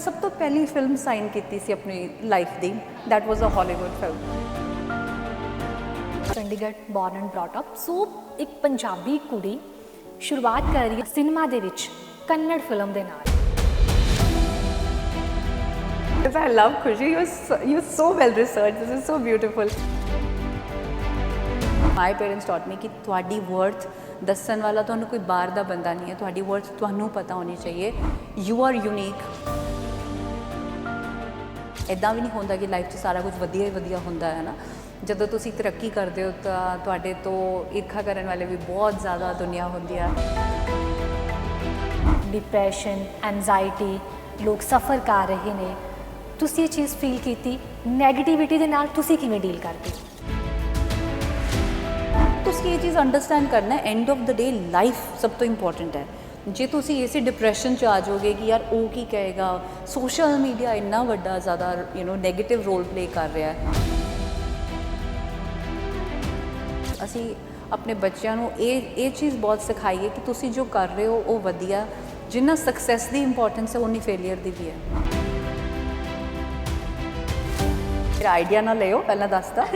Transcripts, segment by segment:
ਸਭ ਤੋਂ ਪਹਿਲੀ ਫਿਲਮ ਸਾਈਨ ਕੀਤੀ ਸੀ ਆਪਣੀ ਲਾਈਫ ਦੀ, that was a Hollywood film. Chandigarh born and brought up. So ਇੱਕ ਪੰਜਾਬੀ ਕੁੜੀ ਸ਼ੁਰੂਆਤ ਕਰ ਰਹੀ ਹੈ ਸਿਨੇਮਾ ਦੇ ਵਿੱਚ ਕੰਨੜ ਫਿਲਮ ਦੇ ਨਾਲ। I love Khushi. You're so well researched. This is so beautiful. My parents taught me कि ਤੁਹਾਡੀ worth ਦੱਸਣ ਵਾਲਾ ਤੁਹਾਨੂੰ ਕੋਈ ਬਾਹਰ ਦਾ ਬੰਦਾ ਨਹੀਂ ਹੈ, ਤੁਹਾਡੀ worth ਤੁਹਾਨੂੰ ਪਤਾ ਹੋਣੀ ਚਾਹੀਏ। You are unique. ਇੱਦਾਂ ਵੀ ਨਹੀਂ ਹੁੰਦਾ ਕਿ ਲਾਈਫ 'ਚ ਸਾਰਾ ਕੁਝ ਵਧੀਆ ਹੀ ਵਧੀਆ ਹੁੰਦਾ ਹੈ ਨਾ। ਜਦੋਂ ਤੁਸੀਂ ਤਰੱਕੀ ਕਰਦੇ ਹੋ ਤਾਂ ਤੁਹਾਡੇ ਤੋਂ ਈਰਖਾ ਕਰਨ ਵਾਲੇ ਵੀ ਬਹੁਤ ਜ਼ਿਆਦਾ ਦੁਨੀਆ ਹੁੰਦੀ ਆ। ਡਿਪਰੈਸ਼ਨ, ਐਂਜ਼ਾਈਟੀ, ਲੋਕ ਸਫਰ ਕਰ ਰਹੇ ਨੇ। ਤੁਸੀਂ ਇਹ ਚੀਜ਼ ਫੀਲ ਕੀਤੀ, ਨੈਗੇਟਿਵਿਟੀ ਦੇ ਨਾਲ ਤੁਸੀਂ ਕਿਵੇਂ ਡੀਲ ਕਰਦੇ? ਤੁਸੀਂ ਇਹ ਚੀਜ਼ ਅੰਡਰਸਟੈਂਡ ਕਰਨਾ, and of the day life ਸਭ ਤੋਂ ਇੰਪੋਰਟੈਂਟ ਹੈ। ਜੇ ਤੁਸੀਂ ਇਸੇ ਡਿਪਰੈਸ਼ਨ 'ਚ ਆ ਜਾਓਗੇ ਕਿ ਯਾਰ ਉਹ ਕੀ ਕਹੇਗਾ, ਸੋਸ਼ਲ ਮੀਡੀਆ ਇੰਨਾ ਵੱਡਾ ਜ਼ਿਆਦਾ ਨੈਗੇਟਿਵ ਰੋਲ ਪਲੇ ਕਰ ਰਿਹਾ ਹੈ। ਅਸੀਂ ਆਪਣੇ ਬੱਚਿਆਂ ਨੂੰ ਇਹ ਚੀਜ਼ ਬਹੁਤ ਸਿਖਾਈਏ ਕਿ ਤੁਸੀਂ ਜੋ ਕਰ ਰਹੇ ਹੋ ਉਹ ਵਧੀਆ, ਜਿੰਨਾ ਸਕਸੈਸ ਦੀ ਇੰਪੋਰਟੈਂਸ ਹੈ ਉਨੀ ਫੇਲੀਅਰ ਦੀ ਵੀ ਹੈ। ਮੇਰਾ ਆਈਡੀਆ ਨਾ ਲਿਓ, ਪਹਿਲਾਂ ਦੱਸਦਾ।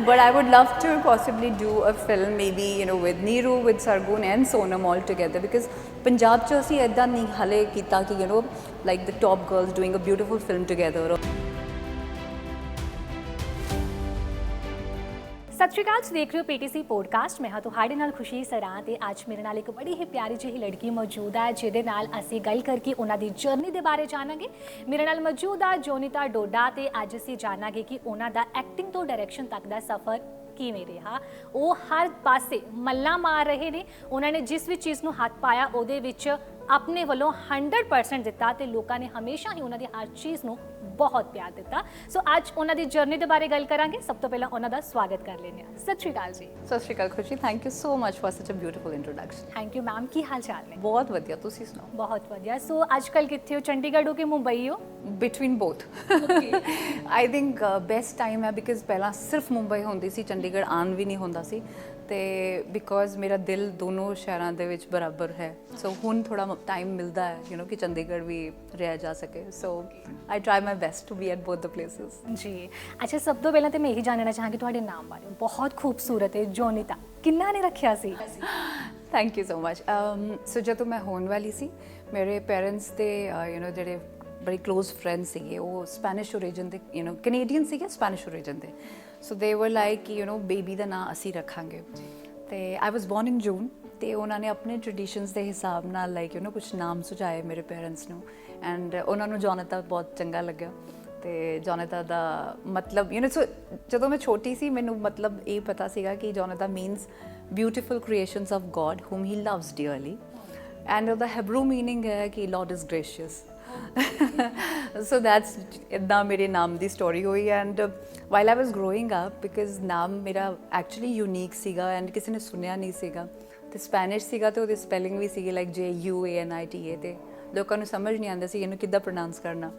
But I would love to possibly do a film maybe with Neeru, with Sargun and Sonam all together, because Punjab 'ਚ ਅਸੀਂ ਇੱਦਾਂ ਨਹੀਂ ਹਾਲੇ ਕੀਤਾ ਕਿ like the top girls doing a beautiful film together. ਸਤਿ ਸ਼੍ਰੀ ਅਕਾਲ, ਦੇਖ ਰਹੇ ਹੋ ਪੀਟੀਸੀ ਪੋਡਕਾਸਟ। ਮੈਂ ਹਾਂ ਤੁਹਾਡੇ ਨਾਲ ਖੁਸ਼ੀ ਸਰਾਂ ਤੇ ਅੱਜ ਮੇਰੇ ਨਾਲ ਇੱਕ ਬੜੀ ਹੀ ਪਿਆਰੀ ਜਿਹੀ ਲੜਕੀ ਮੌਜੂਦ ਹੈ ਜਿਹਦੇ ਨਾਲ ਅਸੀਂ ਗੱਲ ਕਰਕੇ ਉਹਨਾਂ ਦੀ ਜਰਨੀ ਦੇ ਬਾਰੇ ਜਾਣਾਂਗੇ। ਮੇਰੇ ਨਾਲ ਮੌਜੂਦ ਆ ਜੋਨੀਤਾ ਡੋਡਾ ਤੇ ਅੱਜ ਅਸੀਂ ਜਾਣਾਂਗੇ ਕਿ ਉਹਨਾਂ ਦਾ ਐਕਟਿੰਗ ਤੋਂ ਡਾਇਰੈਕਸ਼ਨ ਤੱਕ ਦਾ ਸਫ਼ਰ ਕਿਵੇਂ ਰਿਹਾ। ਉਹ ਹਰ ਪਾਸੇ ਮੱਲਾਂ ਮਾਰ ਰਹੇ ਨੇ। ਉਹਨਾਂ ਨੇ ਜਿਸ ਵੀ ਚੀਜ਼ ਨੂੰ ਹੱਥ ਪਾਇਆ ਉਹਦੇ ਵਿੱਚ ਆਪਣੇ ਵੱਲੋਂ 100% ਦਿੱਤਾ ਤੇ ਲੋਕਾਂ ਨੇ ਹਮੇਸ਼ਾ ਹੀ ਉਹਨਾਂ ਦੀ ਹਰ ਚੀਜ਼ ਨੂੰ ਬਹੁਤ ਪਿਆਰ ਦਿੱਤਾ। ਸੋ ਅੱਜ ਉਹਨਾਂ ਦੀ ਜਰਨੀ ਦੇ ਬਾਰੇ ਗੱਲ ਕਰਾਂਗੇ। ਸਭ ਤੋਂ ਪਹਿਲਾਂ ਉਹਨਾਂ ਦਾ ਸਵਾਗਤ ਕਰ ਲੈਂਦੇ ਹਾਂ। ਸਤਿ ਸ਼੍ਰੀ ਅਕਾਲ ਜੀ। ਸਤਿ ਸ਼੍ਰੀ ਅਕਾਲ Khushi, thank you so much for such a beautiful introduction. Thank you ma'am. ਕੀ ਹਾਲ ਚਾਲ ਨੇ? ਬਹੁਤ ਵਧੀਆ, ਤੁਸੀਂ ਸੁਣਾਓ? ਬਹੁਤ ਵਧੀਆ। ਸੋ ਅੱਜ ਕੱਲ੍ਹ ਕਿੱਥੇ ਹੋ, ਚੰਡੀਗੜ੍ਹ ਹੋ ਕਿ ਮੁੰਬਈ ਹੋ? Between both. I think best time ਹੈ ਬਿਕਾਜ਼ ਪਹਿਲਾਂ ਸਿਰਫ ਮੁੰਬਈ ਹੁੰਦੀ ਸੀ, ਚੰਡੀਗੜ੍ਹ ਆਉਣ ਵੀ ਨਹੀਂ ਹੁੰਦਾ ਸੀ। ਤੇ ਬਿਕਾਜ਼ ਮੇਰਾ ਦਿਲ ਦੋਨੋਂ ਸ਼ਹਿਰਾਂ ਦੇ ਵਿੱਚ ਬਰਾਬਰ ਹੈ, ਸੋ ਹੁਣ ਥੋੜਾ ਟਾਈਮ ਮਿਲਦਾ ਹੈ ਕਿ ਚੰਡੀਗੜ੍ਹ ਵੀ ਰਿਹਾ ਜਾ ਸਕੇ। So I try my best to be at both the places. ਜੀ ਅੱਛਾ, ਸਭ ਤੋਂ ਪਹਿਲਾਂ ਤਾਂ ਮੈਂ ਇਹੀ ਜਾਣਨਾ ਚਾਹਾਂਗੀ ਤੁਹਾਡੇ ਨਾਮ ਬਾਰੇ। ਬਹੁਤ ਖੂਬਸੂਰਤ ਹੈ ਜੋਨੀਤਾ, ਕਿੰਨਾ ਨੇ ਰੱਖਿਆ ਸੀ? Thank you so much. So ਜਦੋਂ ਮੈਂ ਹੋਣ ਵਾਲੀ ਸੀ, ਮੇਰੇ ਪੇਰੈਂਟਸ ਦੇ ਜਿਹੜੇ ਬੜੇ ਕਲੋਜ਼ ਫਰੈਂਡਸ ਸੀਗੇ, ਉਹ ਸਪੈਨਿਸ਼ ਓਰੀਜਨ ਦੇ ਕੈਨੇਡੀਅਨ ਸੀਗੇ, ਸਪੈਨਿਸ਼ ਓਰੀਜਨ ਦੇ। ਸੋ ਦੇ ਵਰ ਲਾਈਕ ਕਿ ਬੇਬੀ ਦਾ ਨਾਂ ਅਸੀਂ ਰੱਖਾਂਗੇ। ਤੇ ਆਈ ਵਾਸ ਬੋਰਨ ਇਨ ਜੂਨ, ਤੇ ਉਹਨਾਂ ਨੇ ਆਪਣੇ ਟ੍ਰੈਡੀਸ਼ਨਸ ਦੇ ਹਿਸਾਬ ਨਾਲ ਲਾਈਕ ਕੁਛ ਨਾਮ ਸੁਝਾਏ ਮੇਰੇ ਪੇਰੈਂਟਸ ਨੂੰ, ਐਂਡ ਉਹਨਾਂ ਨੂੰ ਜੋਨਿਤਾ ਬਹੁਤ ਚੰਗਾ ਲੱਗਿਆ। ਤੇ ਜੋਨਿਤਾ ਦਾ ਮਤਲਬ ਸੋ ਜਦੋਂ ਮੈਂ ਛੋਟੀ ਸੀ ਮੈਨੂੰ ਮਤਲਬ ਇਹ ਪਤਾ ਸੀਗਾ ਕਿ Jonita means beautiful creations of God whom he loves dearly, and ਉਹਦਾ ਹੈਬਰੂ ਮੀਨਿੰਗ ਹੈ ਕਿ Lord is gracious। So that's ਇੱਦਾਂ ਮੇਰੇ ਨਾਮ ਦੀ ਸਟੋਰੀ ਹੋਈ। And while I was growing up, because ਨਾਮ ਮੇਰਾ ਐਕਚੁਅਲੀ ਯੂਨੀਕ ਸੀਗਾ ਐਂਡ ਕਿਸੇ ਨੇ ਸੁਣਿਆ ਨਹੀਂ ਸੀਗਾ, ਤੇ ਸਪੈਨਿਸ਼ ਸੀਗਾ ਤੇ ਉਹਦੀ ਸਪੈਲਿੰਗ ਵੀ ਸੀਗੀ ਲਾਈਕ JUANITA, ਤੇ ਲੋਕਾਂ ਨੂੰ ਸਮਝ ਨਹੀਂ ਆਉਂਦਾ ਸੀ ਇਹਨੂੰ ਕਿੱਦਾਂ ਪ੍ਰੋਨਾਊਂਸ ਕਰਨਾ।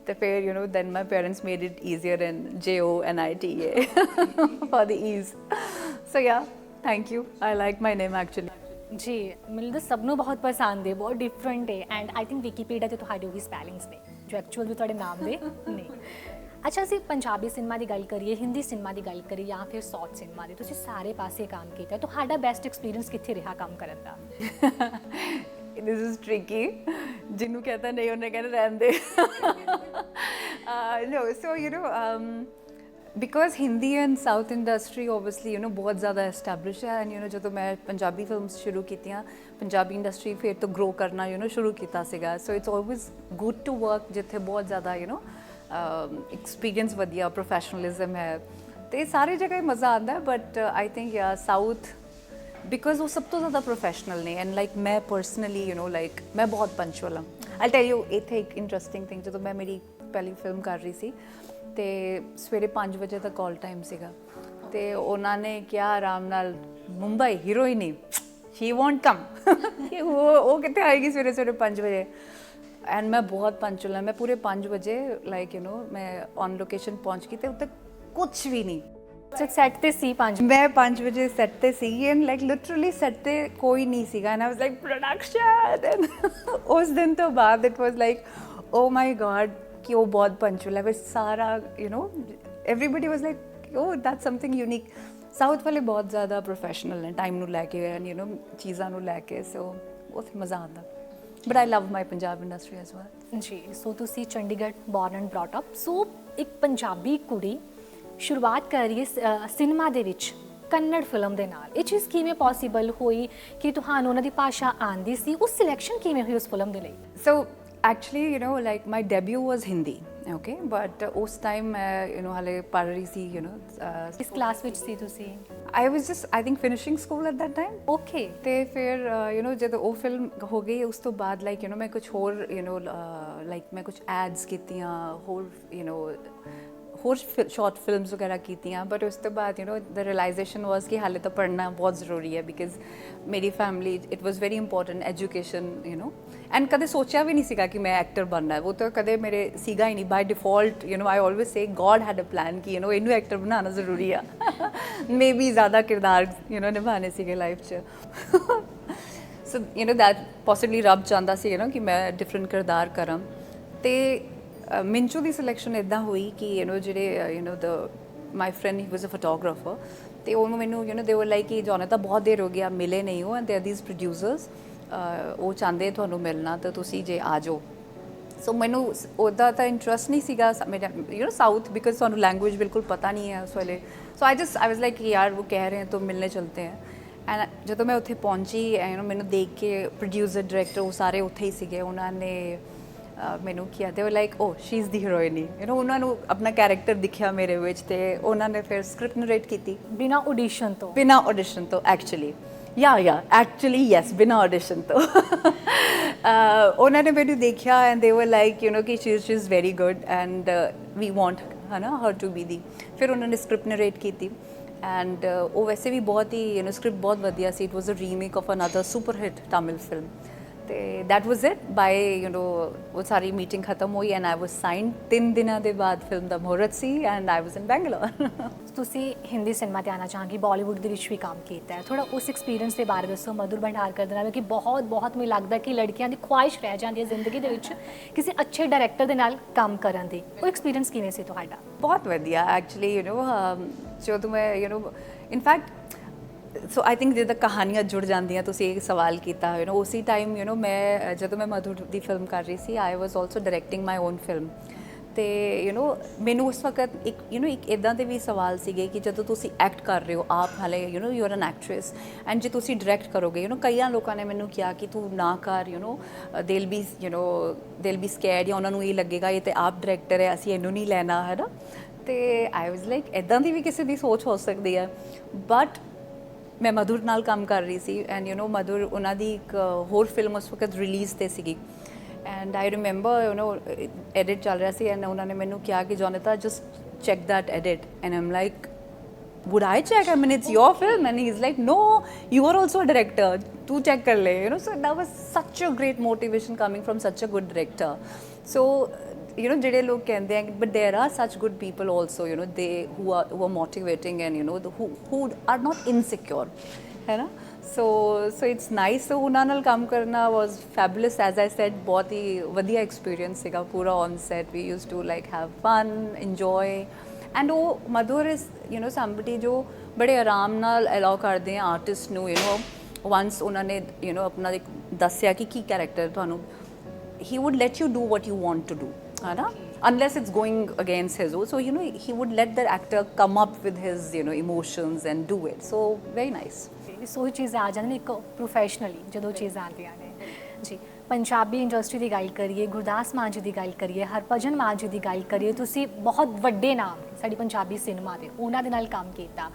ਤੇ ਫਿਰ then my parents made it easier and JONITA for the ease. So yeah, thank you. I like my name actually. ਜੀ ਮੈਨੂੰ ਤਾਂ ਸਭ ਨੂੰ ਬਹੁਤ ਪਸੰਦ ਹੈ, ਬਹੁਤ ਡਿਫਰੈਂਟ ਹੈ। ਐਂਡ ਆਈ ਥਿੰਕ ਵਿਕੀਪੀਡੀਆ 'ਤੇ ਤੁਹਾਡੇ ਉਹੀ ਸਪੈਲਿੰਗਸ ਨੇ ਜੋ ਐਕਚੁਅਲ ਵੀ ਤੁਹਾਡੇ ਨਾਮ ਦੇ ਨੇ। ਅੱਛਾ, ਅਸੀਂ ਪੰਜਾਬੀ ਸਿਨੇਮਾ ਦੀ ਗੱਲ ਕਰੀਏ, ਹਿੰਦੀ ਸਿਨੇਮਾ ਦੀ ਗੱਲ ਕਰੀਏ ਜਾਂ ਫਿਰ ਸਾਊਥ ਸਿਨੇਮਾ ਦੀ, ਤੁਸੀਂ ਸਾਰੇ ਪਾਸੇ ਕੰਮ ਕੀਤਾ। ਤੁਹਾਡਾ ਬੈਸਟ ਐਕਸਪੀਰੀਅੰਸ ਕਿੱਥੇ ਰਿਹਾ ਕੰਮ ਕਰਨ ਦਾ? This is tricky. ਜਿਹਨੂੰ ਕਹਤਾ ਨਹੀਂ ਉਹਨੇ ਕਹਿੰਦੇ ਰਹਿਣ ਦੇ। No, so because Hindi and South industry obviously ਬਹੁਤ ਜ਼ਿਆਦਾ established ਹੈ, and ਜਦੋਂ ਮੈਂ ਪੰਜਾਬੀ ਫਿਲਮਸ ਸ਼ੁਰੂ ਕੀਤੀਆਂ, ਪੰਜਾਬੀ ਇੰਡਸਟਰੀ ਫਿਰ ਤੋਂ ਗਰੋ ਕਰਨਾ ਸ਼ੁਰੂ ਕੀਤਾ ਸੀਗਾ। So it's always good to work ਜਿੱਥੇ ਬਹੁਤ ਜ਼ਿਆਦਾ ਐਕਸਪੀਰੀਅੰਸ ਵਧੀਆ, ਪ੍ਰੋਫੈਸ਼ਨਲਿਜ਼ਮ ਹੈ, ਤੇ ਸਾਰੇ ਜਗ੍ਹਾ ਹੀ ਮਜ਼ਾ ਆਉਂਦਾ ਹੈ। ਬਟ ਆਈ ਥਿੰਕ ਯਾ ਸਾਊਥ, ਬਿਕਾਜ਼ ਉਹ ਸਭ ਤੋਂ ਜ਼ਿਆਦਾ ਪ੍ਰੋਫੈਸ਼ਨਲ ਨੇ, ਐਂਡ ਲਾਈਕ ਮੈਂ ਪਰਸਨਲੀ ਲਾਈਕ ਮੈਂ ਬਹੁਤ ਪੰਚੁਅਲ ਹਾਂ। ਆਈ ਟੈਲ ਯੂ ਇੱਥੇ ਇੱਕ ਇੰਟਰਸਟਿੰਗ ਥਿੰਗ, ਜਦੋਂ ਮੈਂ ਮੇਰੀ ਪਹਿਲੀ ਫਿਲਮ ਕਰ ਰਹੀ ਸੀ ਤੇ ਸਵੇਰੇ 5 ਵਜੇ ਦਾ ਕਾਲ ਟਾਈਮ ਸੀਗਾ, ਤੇ ਉਹਨਾਂ ਨੇ ਕਿਹਾ ਆਰਾਮ ਨਾਲ, ਮੁੰਬਈ ਹੀਰੋਇਨ ਸ਼ੀ ਵੋਂਟ ਕਮ। ਉਹ ਕਿੱਥੇ ਆਏਗੀ ਸਵੇਰੇ ਸਵੇਰੇ 5 ਵਜੇ। ਐਂਡ ਮੈਂ ਬਹੁਤ ਪੰਚੁਅਲ ਹਾਂ, ਮੈਂ ਪੂਰੇ 5 ਵਜੇ ਲਾਈਕ ਮੈਂ ਔਨ ਲੋਕੇਸ਼ਨ ਪਹੁੰਚ ਗਈ, ਤੇ ਉੱਤੇ ਕੁਛ ਵੀ ਨਹੀਂ। ਸੈੱਟ ਤੇ ਸੀ 5? ਮੈਂ 5 ਵਜੇ ਸੈੱਟ ਤੇ ਸੀ, ਐਂਡ ਲਾਈਕ ਲਿਟਰਲੀ ਸੈੱਟ ਤੇ ਕੋਈ ਨਹੀਂ ਸੀਗਾ, and I was like production. ਉਸ ਦਿਨ ਤੋਂ ਬਾਅਦ it was like oh my god कि वो बहुत पंचुअल है, बस सारा you know everybody was like oh that's something unique. South वाले बहुत ज़्यादा प्रोफेशनल हैं टाइम ਨੂੰ ਲੈ ਕੇ ਐਂਡ ਯੂ نو ਚੀਜ਼ਾਂ ਨੂੰ ਲੈ ਕੇ, ਸੋ ਉੱਥੇ ਮਜ਼ਾ ਆਉਂਦਾ, but I love my Punjab industry as well. ਜੀ, ਸੋ ਤੁਸੀਂ Chandigarh born and brought up, so ਇੱਕ ਪੰਜਾਬੀ ਕੁੜੀ ਸ਼ੁਰੂਆਤ ਕਰ ਰਹੀ ਹੈ ਸਿਨੇਮਾ ਦੇ ਵਿੱਚ ਕੰਨੜ ਫਿਲਮ ਦੇ ਨਾਲ, ਇਹ ਚੀਜ਼ ਕਿਵੇਂ ਪੋਸੀਬਲ ਹੋਈ ਕਿ ਤੁਹਾਨੂੰ ਉਹਨਾਂ ਦੀ ਭਾਸ਼ਾ ਆਉਂਦੀ ਸੀ, ਉਸ ਸਿਲੈਕਸ਼ਨ ਕਿਵੇਂ ਹੋਈ ਉਸ ਫਿਲਮ ਦੇ ਲਈ? ਸੋ actually you know like my debut was Hindi, okay, but ਉਸ time you know ਹਾਲੇ ਪੜ੍ਹ ਰਹੀ ਸੀ, you know ਇਸ ਕਲਾਸ ਵਿੱਚ ਸੀ ਤੁਸੀਂ? I was just I think finishing school at that time. Okay. ਤੇ ਫਿਰ you know ਜਦੋਂ ਉਹ ਫਿਲਮ ਹੋ ਗਈ ਉਸ ਤੋਂ ਬਾਅਦ like you know ਮੈਂ ਕੁਝ ਹੋਰ you know like ਮੈਂ ਕੁਝ ਐਡਸ ਕੀਤੀਆਂ, ਹੋਰ you know ਹੋਰ ਸ਼ਾਰਟ ਫਿਲਮਸ ਵਗੈਰਾ ਕੀਤੀਆਂ, ਬਟ ਉਸ ਤੋਂ ਬਾਅਦ ਯੂ نو ਦ ਰਿਅਲਾਈਜੇਸ਼ਨ ਵਾਸ ਕਿ ਹਾਲੇ ਤਾਂ ਪੜ੍ਹਨਾ ਬਹੁਤ ਜ਼ਰੂਰੀ ਹੈ, ਬਿਕਾਜ਼ ਮੇਰੀ family it was very important education you know, and ਕਦੇ ਸੋਚਿਆ ਵੀ ਨਹੀਂ ਸੀਗਾ ਕਿ ਮੈਂ ਐਕਟਰ ਬਣਨਾ ਹੈ, ਉਹ ਤਾਂ ਕਦੇ ਮੇਰੇ ਸੀਗਾ ਹੀ ਨਹੀਂ by default, you know I always say God had a plan ਕਿ ਯੂ نو ਇਹਨੂੰ ਐਕਟਰ ਬਣਾਉਣਾ ਜ਼ਰੂਰੀ ਆ, ਮੇ ਬੀ ਜ਼ਿਆਦਾ ਕਿਰਦਾਰ ਯੂ نو ਨਿਭਾਉਣੇ ਸੀਗੇ ਲਾਈਫ 'ਚ, ਸੋ ਯੂ نو ਦੈਟ ਪੋਸੀਬਲੀ ਰੱਬ ਚਾਹੁੰਦਾ ਸੀ ਯੂ نو ਕਿ ਮੈਂ ਡਿਫਰੈਂਟ ਕਿਰਦਾਰ ਕਰਾਂ। ਤੇ ਮਿੰਚੂ ਦੀ ਸਿਲੈਕਸ਼ਨ ਇੱਦਾਂ ਹੋਈ ਕਿ ਯੂ نو ਜਿਹੜੇ you know the my friend he was a photographer, ਤੇ ਉਹਨੂੰ ਮੈਨੂੰ ਯੂ نو ਦੇ ਵਰ ਲਾਈਕ ਕਿ ਜੋਨੇ ਤਾਂ ਬਹੁਤ ਦੇਰ ਹੋ ਗਿਆ ਮਿਲੇ ਨਹੀਂ ਹੋ, and they are these producers, ਉਹ ਚਾਹੁੰਦੇ ਤੁਹਾਨੂੰ ਮਿਲਣਾ ਤਾਂ ਤੁਸੀਂ ਜੇ ਆ ਜਾਓ। ਸੋ ਮੈਨੂੰ ਉਹਦਾ ਤਾਂ ਇੰਟਰਸਟ ਨਹੀਂ ਸੀਗਾ ਮੇਰਾ ਯੂ نو ਸਾਊਥ, ਬਿਕਾਜ਼ ਤੁਹਾਨੂੰ ਲੈਂਗੁਏਜ ਬਿਲਕੁਲ ਪਤਾ ਨਹੀਂ ਹੈ ਉਸ ਵੇਲੇ, ਸੋ ਆਈ ਵਾਸ ਲਾਈਕ ਯਾਰ ਉਹ ਕਹਿ ਰਹੇ ਤਾਂ ਮਿਲਣੇ ਚਲਤੇ ਹੈ। ਐਂਡ ਜਦੋਂ ਮੈਂ ਉੱਥੇ ਪਹੁੰਚੀ ਯੂ نو ਮੈਨੂੰ ਦੇਖ ਕੇ ਪ੍ਰੋਡਿਊਸਰ ਡਾਇਰੈਕਟਰ ਉਹ ਸਾਰੇ ਉੱਥੇ ਹੀ ਸੀਗੇ, ਉਹਨਾਂ ਨੇ ਮੈਨੂੰ ਕਿਹਾ ਤੇ ਉਹ like oh she is the heroine, you know ਉਹਨਾਂ ਨੂੰ ਆਪਣਾ ਕੈਰੈਕਟਰ ਦਿਖਿਆ ਮੇਰੇ ਵਿੱਚ, ਤੇ ਉਹਨਾਂ ਨੇ ਫਿਰ ਸਕ੍ਰਿਪਟ ਨਰੇਟ ਕੀਤੀ ਬਿਨਾਂ ਆਡੀਸ਼ਨ ਤੋਂ? ਬਿਨਾਂ ਆਡੀਸ਼ਨ ਤੋਂ ਐਕਚੁਅਲੀ, ਐਕਚੁਅਲੀ ਯੈਸ, ਬਿਨਾਂ ਆਡੀਸ਼ਨ ਤੋਂ। ਉਹਨਾਂ ਨੇ ਮੈਨੂੰ ਦੇਖਿਆ ਐਂਡ ਦੇ ਵਰ ਲਾਈਕ ਯੂ نو ਕਿ she is very good and we want ਹੈ ਨਾ ਹਰ ਟੂ ਬੀ ਦੀ, ਫਿਰ ਉਹਨਾਂ ਨੇ ਸਕ੍ਰਿਪਟ ਨਰੇਟ ਕੀਤੀ ਐਂਡ ਉਹ ਵੈਸੇ ਵੀ ਬਹੁਤ ਹੀ ਯੂ نو ਸਕ੍ਰਿਪਟ ਬਹੁਤ ਵਧੀਆ ਸੀ, it was a remake of another super hit Tamil film, ਤੇ that was it by you know ਉਹ ਸਾਰੀ ਮੀਟਿੰਗ ਖਤਮ ਹੋਈ ਐਂਡ ਆਈ ਵਾਜ਼ ਸਾਈਨਡ, 3 ਦਿਨਾਂ ਦੇ ਬਾਅਦ ਫਿਲਮ ਦਾ ਮੁਹੂਰਤ ਸੀ and I was in Bangalore. ਤੁਸੀਂ ਹਿੰਦੀ ਸਿਨੇਮਾ ਤੇ ਆਉਣਾ ਚਾਹਾਂਗੀ, ਬਾਲੀਵੁੱਡ ਦੇ ਵਿੱਚ ਵੀ ਕੰਮ ਕੀਤਾ ਹੈ, ਥੋੜਾ ਉਸ ਐਕਸਪੀਰੀਅੰਸ ਦੇ ਬਾਰੇ ਦੱਸੋ ਮਧੁਰ ਭੰਡਾਰਕਰ ਦੇ ਨਾਲ, ਕਿ ਬਹੁਤ ਮੈਨੂੰ ਲੱਗਦਾ ਕਿ ਲੜਕੀਆਂ ਦੀ ਖੁਆਇਸ਼ ਰਹਿ ਜਾਂਦੀ ਹੈ ਜ਼ਿੰਦਗੀ ਦੇ ਵਿੱਚ ਕਿਸੇ ਅੱਛੇ ਡਾਇਰੈਕਟਰ ਦੇ ਨਾਲ ਕੰਮ ਕਰਨ ਦੀ, ਉਹ ਐਕਸਪੀਰੀਅੰਸ ਕਿਵੇਂ ਸੀ ਤੁਹਾਡਾ? ਬਹੁਤ ਵਧੀਆ ਐਕਚੁਅਲੀ ਯੂ نو ਜਦੋਂ ਮੈਂ you know in fact so I think ਜਿੱਦਾਂ ਕਹਾਣੀਆਂ ਜੁੜ ਜਾਂਦੀਆਂ, ਤੁਸੀਂ ਇਹ ਸਵਾਲ ਕੀਤਾ ਯੂ نو ਉਸੇ ਟਾਈਮ ਯੂ نو ਮੈਂ ਜਦੋਂ ਮੈਂ ਮਧੁਰ ਦੀ ਫਿਲਮ ਕਰ ਰਹੀ ਸੀ, ਆਈ ਵਾਜ਼ also directing my own film, ਤੇ ਯੂ نو ਮੈਨੂੰ ਉਸ ਵਕਤ ਇੱਕ ਯੂ نو ਇੱਕ ਇੱਦਾਂ ਦੇ ਵੀ ਸਵਾਲ ਸੀਗੇ ਕਿ ਜਦੋਂ ਤੁਸੀਂ ਐਕਟ ਕਰ ਰਹੇ ਹੋ ਆਪ, ਹਾਲੇ you know you are N actress, and ਜੇ ਤੁਸੀਂ ਡਾਇਰੈਕਟ ਕਰੋਗੇ ਯੂ نو ਕਈਆਂ ਲੋਕਾਂ ਨੇ ਮੈਨੂੰ ਕਿਹਾ ਕਿ ਤੂੰ ਨਾ ਕਰ, you know they'll be you know they'll be scared, ਜਾਂ ਉਹਨਾਂ ਨੂੰ ਇਹ ਲੱਗੇਗਾ ਇਹ ਤੇ ਆਪ ਡਾਇਰੈਕਟਰ ਹੈ ਅਸੀਂ ਇਹਨੂੰ ਨਹੀਂ ਲੈਣਾ ਹੈ ਨਾ, ਤੇ ਆਈ ਵਾਜ਼ ਲਾਈਕ ਇੱਦਾਂ ਦੀ ਵੀ ਕਿਸੇ ਦੀ ਸੋਚ ਹੋ ਸਕਦੀ ਹੈ, ਬਟ ਮੈਂ ਮਧੁਰ ਨਾਲ ਕੰਮ ਕਰ ਰਹੀ ਸੀ ਐਂਡ ਯੂ نو ਮਧੁਰ ਉਹਨਾਂ ਦੀ ਇੱਕ ਹੋਰ ਫਿਲਮ ਉਸ ਵਕਤ ਰਿਲੀਜ਼ 'ਤੇ ਸੀਗੀ, and I remember you know edit ਚੱਲ ਰਿਹਾ ਸੀ ਐਂਡ ਉਹਨਾਂ ਨੇ ਮੈਨੂੰ ਕਿਹਾ ਕਿ Jonita just check that edit, and um like would I check? I mean, it's your film. And he's like, no, you are also a director. Tu check kar le. You know, so that was such a great motivation coming from such a good director. So, you know, ਜਿਹੜੇ ਲੋਕ ਕਹਿੰਦੇ ਆ, but there are such good people also, you know, they who are motivating and, you know, who are not insecure, ਹੈ ਨਾ, so it's nice. So ਉਹਨਾਂ ਨਾਲ ਕੰਮ ਕਰਨਾ was fabulous, as I said, ਬਹੁਤ ਹੀ ਵਧੀਆ ਐਕਸਪੀਰੀਅੰਸ ਸੀਗਾ ਪੂਰਾ on set. We used to like have fun, enjoy. And ਉਹ ਮਧੁਰ ਇਜ਼ ਯੂ نو ਸਮਬਡੀ ਜੋ ਬੜੇ ਆਰਾਮ ਨਾਲ ਅਲਾਉ ਕਰਦੇ ਆ ਆਰਟਿਸਟ ਨੂੰ, ਯੂ نو ਵਾਂਸ ਉਹਨਾਂ ਨੇ ਯੂ نو ਆਪਣਾ ਇੱਕ ਦੱਸਿਆ ਕਿ ਕੀ ਕੈਰੈਕਟਰ ਤੁਹਾਨੂੰ, he would let you do what you want to do, ਹੈ ਨਾ, unless it's going against his will. So, you know, he would let the actor come up with his, you know, emotions and do it. So, very nice. ਸੋ ਇਹ ਚੀਜ਼ਾਂ ਆ ਜਾਂਦੀਆਂ ਨੇ ਇੱਕ professionally ਜਦੋਂ ਚੀਜ਼ਾਂ ਆਉਂਦੀਆਂ ਨੇ ਜੀ। ਪੰਜਾਬੀ ਇੰਡਸਟਰੀ ਦੀ ਗੱਲ ਕਰੀਏ, ਗੁਰਦਾਸ ਮਾਨ ਜੀ ਦੀ ਗੱਲ ਕਰੀਏ, ਹਰਭਜਨ ਮਾਨ ਜੀ ਦੀ ਗੱਲ ਕਰੀਏ, ਤੁਸੀਂ ਬਹੁਤ ਵੱਡੇ ਨਾਮ ਸਾਡੀ ਪੰਜਾਬੀ ਸਿਨੇਮਾ ਦੇ, ਉਹਨਾਂ ਦੇ ਨਾਲ ਕੰਮ ਕੀਤਾ,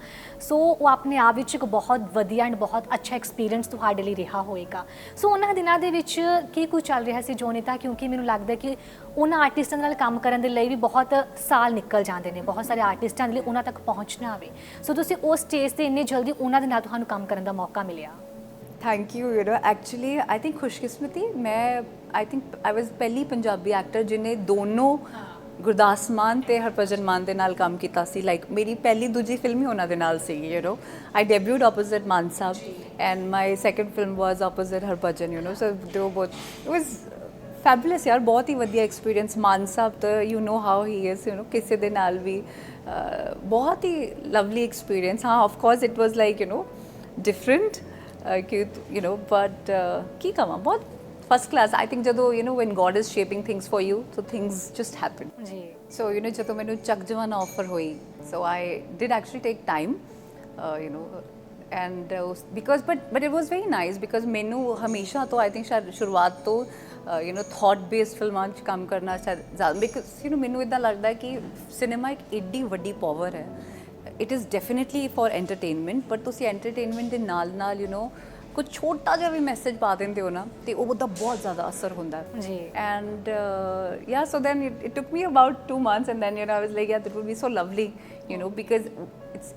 ਸੋ ਉਹ ਆਪਣੇ ਆਪ ਵਿੱਚ ਇੱਕ ਬਹੁਤ ਵਧੀਆ ਐਂਡ ਬਹੁਤ ਅੱਛਾ ਐਕਸਪੀਰੀਅੰਸ ਤੁਹਾਡੇ ਲਈ ਰਿਹਾ ਹੋਏਗਾ। ਸੋ ਉਹਨਾਂ ਦਿਨਾਂ ਦੇ ਵਿੱਚ ਕੀ ਕੁਝ ਚੱਲ ਰਿਹਾ ਸੀ ਜੋਨਿਤਾ, ਕਿਉਂਕਿ ਮੈਨੂੰ ਲੱਗਦਾ ਕਿ ਉਹਨਾਂ ਆਰਟਿਸਟਾਂ ਨਾਲ ਕੰਮ ਕਰਨ ਦੇ ਲਈ ਵੀ ਬਹੁਤ ਸਾਲ ਨਿਕਲ ਜਾਂਦੇ ਨੇ, ਬਹੁਤ ਸਾਰੇ ਆਰਟਿਸਟਾਂ ਦੇ ਲਈ ਉਹਨਾਂ ਤੱਕ ਪਹੁੰਚਣਾ ਹੋਵੇ, ਸੋ ਤੁਸੀਂ ਉਸ ਸਟੇਜ 'ਤੇ ਇੰਨੇ ਜਲਦੀ ਉਹਨਾਂ ਦੇ ਨਾਲ ਤੁਹਾਨੂੰ ਕੰਮ ਕਰਨ ਦਾ ਮੌਕਾ ਮਿਲਿਆ? Thank you. You know actually I think ਖੁਸ਼ਕਿਸਮਤੀ ਮੈਂ ਆਈ ਥਿੰਕ ਆਈ ਵਾਜ਼ ਪਹਿਲੀ ਪੰਜਾਬੀ ਐਕਟਰ ਜਿਹਨੇ ਦੋਨੋਂ ਗੁਰਦਾਸ ਮਾਨ ਤੇ ਹਰਭਜਨ ਮਾਨ ਦੇ ਨਾਲ ਕੰਮ ਕੀਤਾ ਸੀ। ਲਾਈਕ ਮੇਰੀ ਪਹਿਲੀ ਦੂਜੀ ਫਿਲਮ ਹੀ ਉਹਨਾਂ ਦੇ ਨਾਲ ਸੀਗੀ, you know I debuted opposite Maan Sahib and my second film was opposite Harbhajan, you know so they were both, it ਵਾਜ਼ ਫੈਬੂਲਸ ਯਾਰ, ਬਹੁਤ ਹੀ ਵਧੀਆ ਐਕਸਪੀਰੀਅੰਸ। ਮਾਨ ਸਾਹਿਬ ਤਾਂ you know how he is, you know ਕਿਸੇ ਦੇ ਨਾਲ ਵੀ ਬਹੁਤ ਹੀ ਲਵਲੀ ਐਕਸਪੀਰੀਅੰਸ। ਹਾਂ of course it was like different ਕਿ ਬਟ ਕੀ ਕਹਾਂ, ਬਹੁਤ ਫਸਟ ਕਲਾਸ। ਆਈ ਥਿੰਕ ਜਦੋਂ when God is shaping things for you, so things just happen. ਜੀ। ਸੋ ਜਦੋਂ ਮੈਨੂੰ ਚੱਕ ਜਵਾਨਾ ਆਫਰ ਹੋਈ, so I did actually take time and because but it was very nice, because ਮੈਨੂੰ ਹਮੇਸ਼ਾ ਤੋਂ ਆਈ ਥਿੰਕ ਸ਼ਾਇਦ ਸ਼ੁਰੂਆਤ ਤੋਂ ਥਾਟ ਬੇਸਡ ਫਿਲਮਾਂ 'ਚ ਕੰਮ ਕਰਨਾ ਸ਼ਾਇਦ ਜ਼ਿਆਦਾ, ਬਿਕੋਜ਼ ਮੈਨੂੰ ਇੱਦਾਂ ਲੱਗਦਾ ਕਿ ਸਿਨੇਮਾ ਇੱਕ ਏਡੀ ਵੱਡੀ ਪਾਵਰ ਹੈ। It is definitely for entertainment, but ਤੁਸੀਂ ਐਂਟਰਟੇਨਮੈਂਟ ਦੇ ਨਾਲ ਕੁਝ ਛੋਟਾ ਜਿਹਾ ਵੀ ਮੈਸੇਜ ਪਾ ਦਿੰਦੇ ਹੋ ਨਾ, ਤੇ ਉਹਦਾ ਬਹੁਤ ਜ਼ਿਆਦਾ ਅਸਰ ਹੁੰਦਾ ਹੈ ਜੀ। And yeah, so then it took me about 2 months, and then I was like, yeah, that would be so lovely, because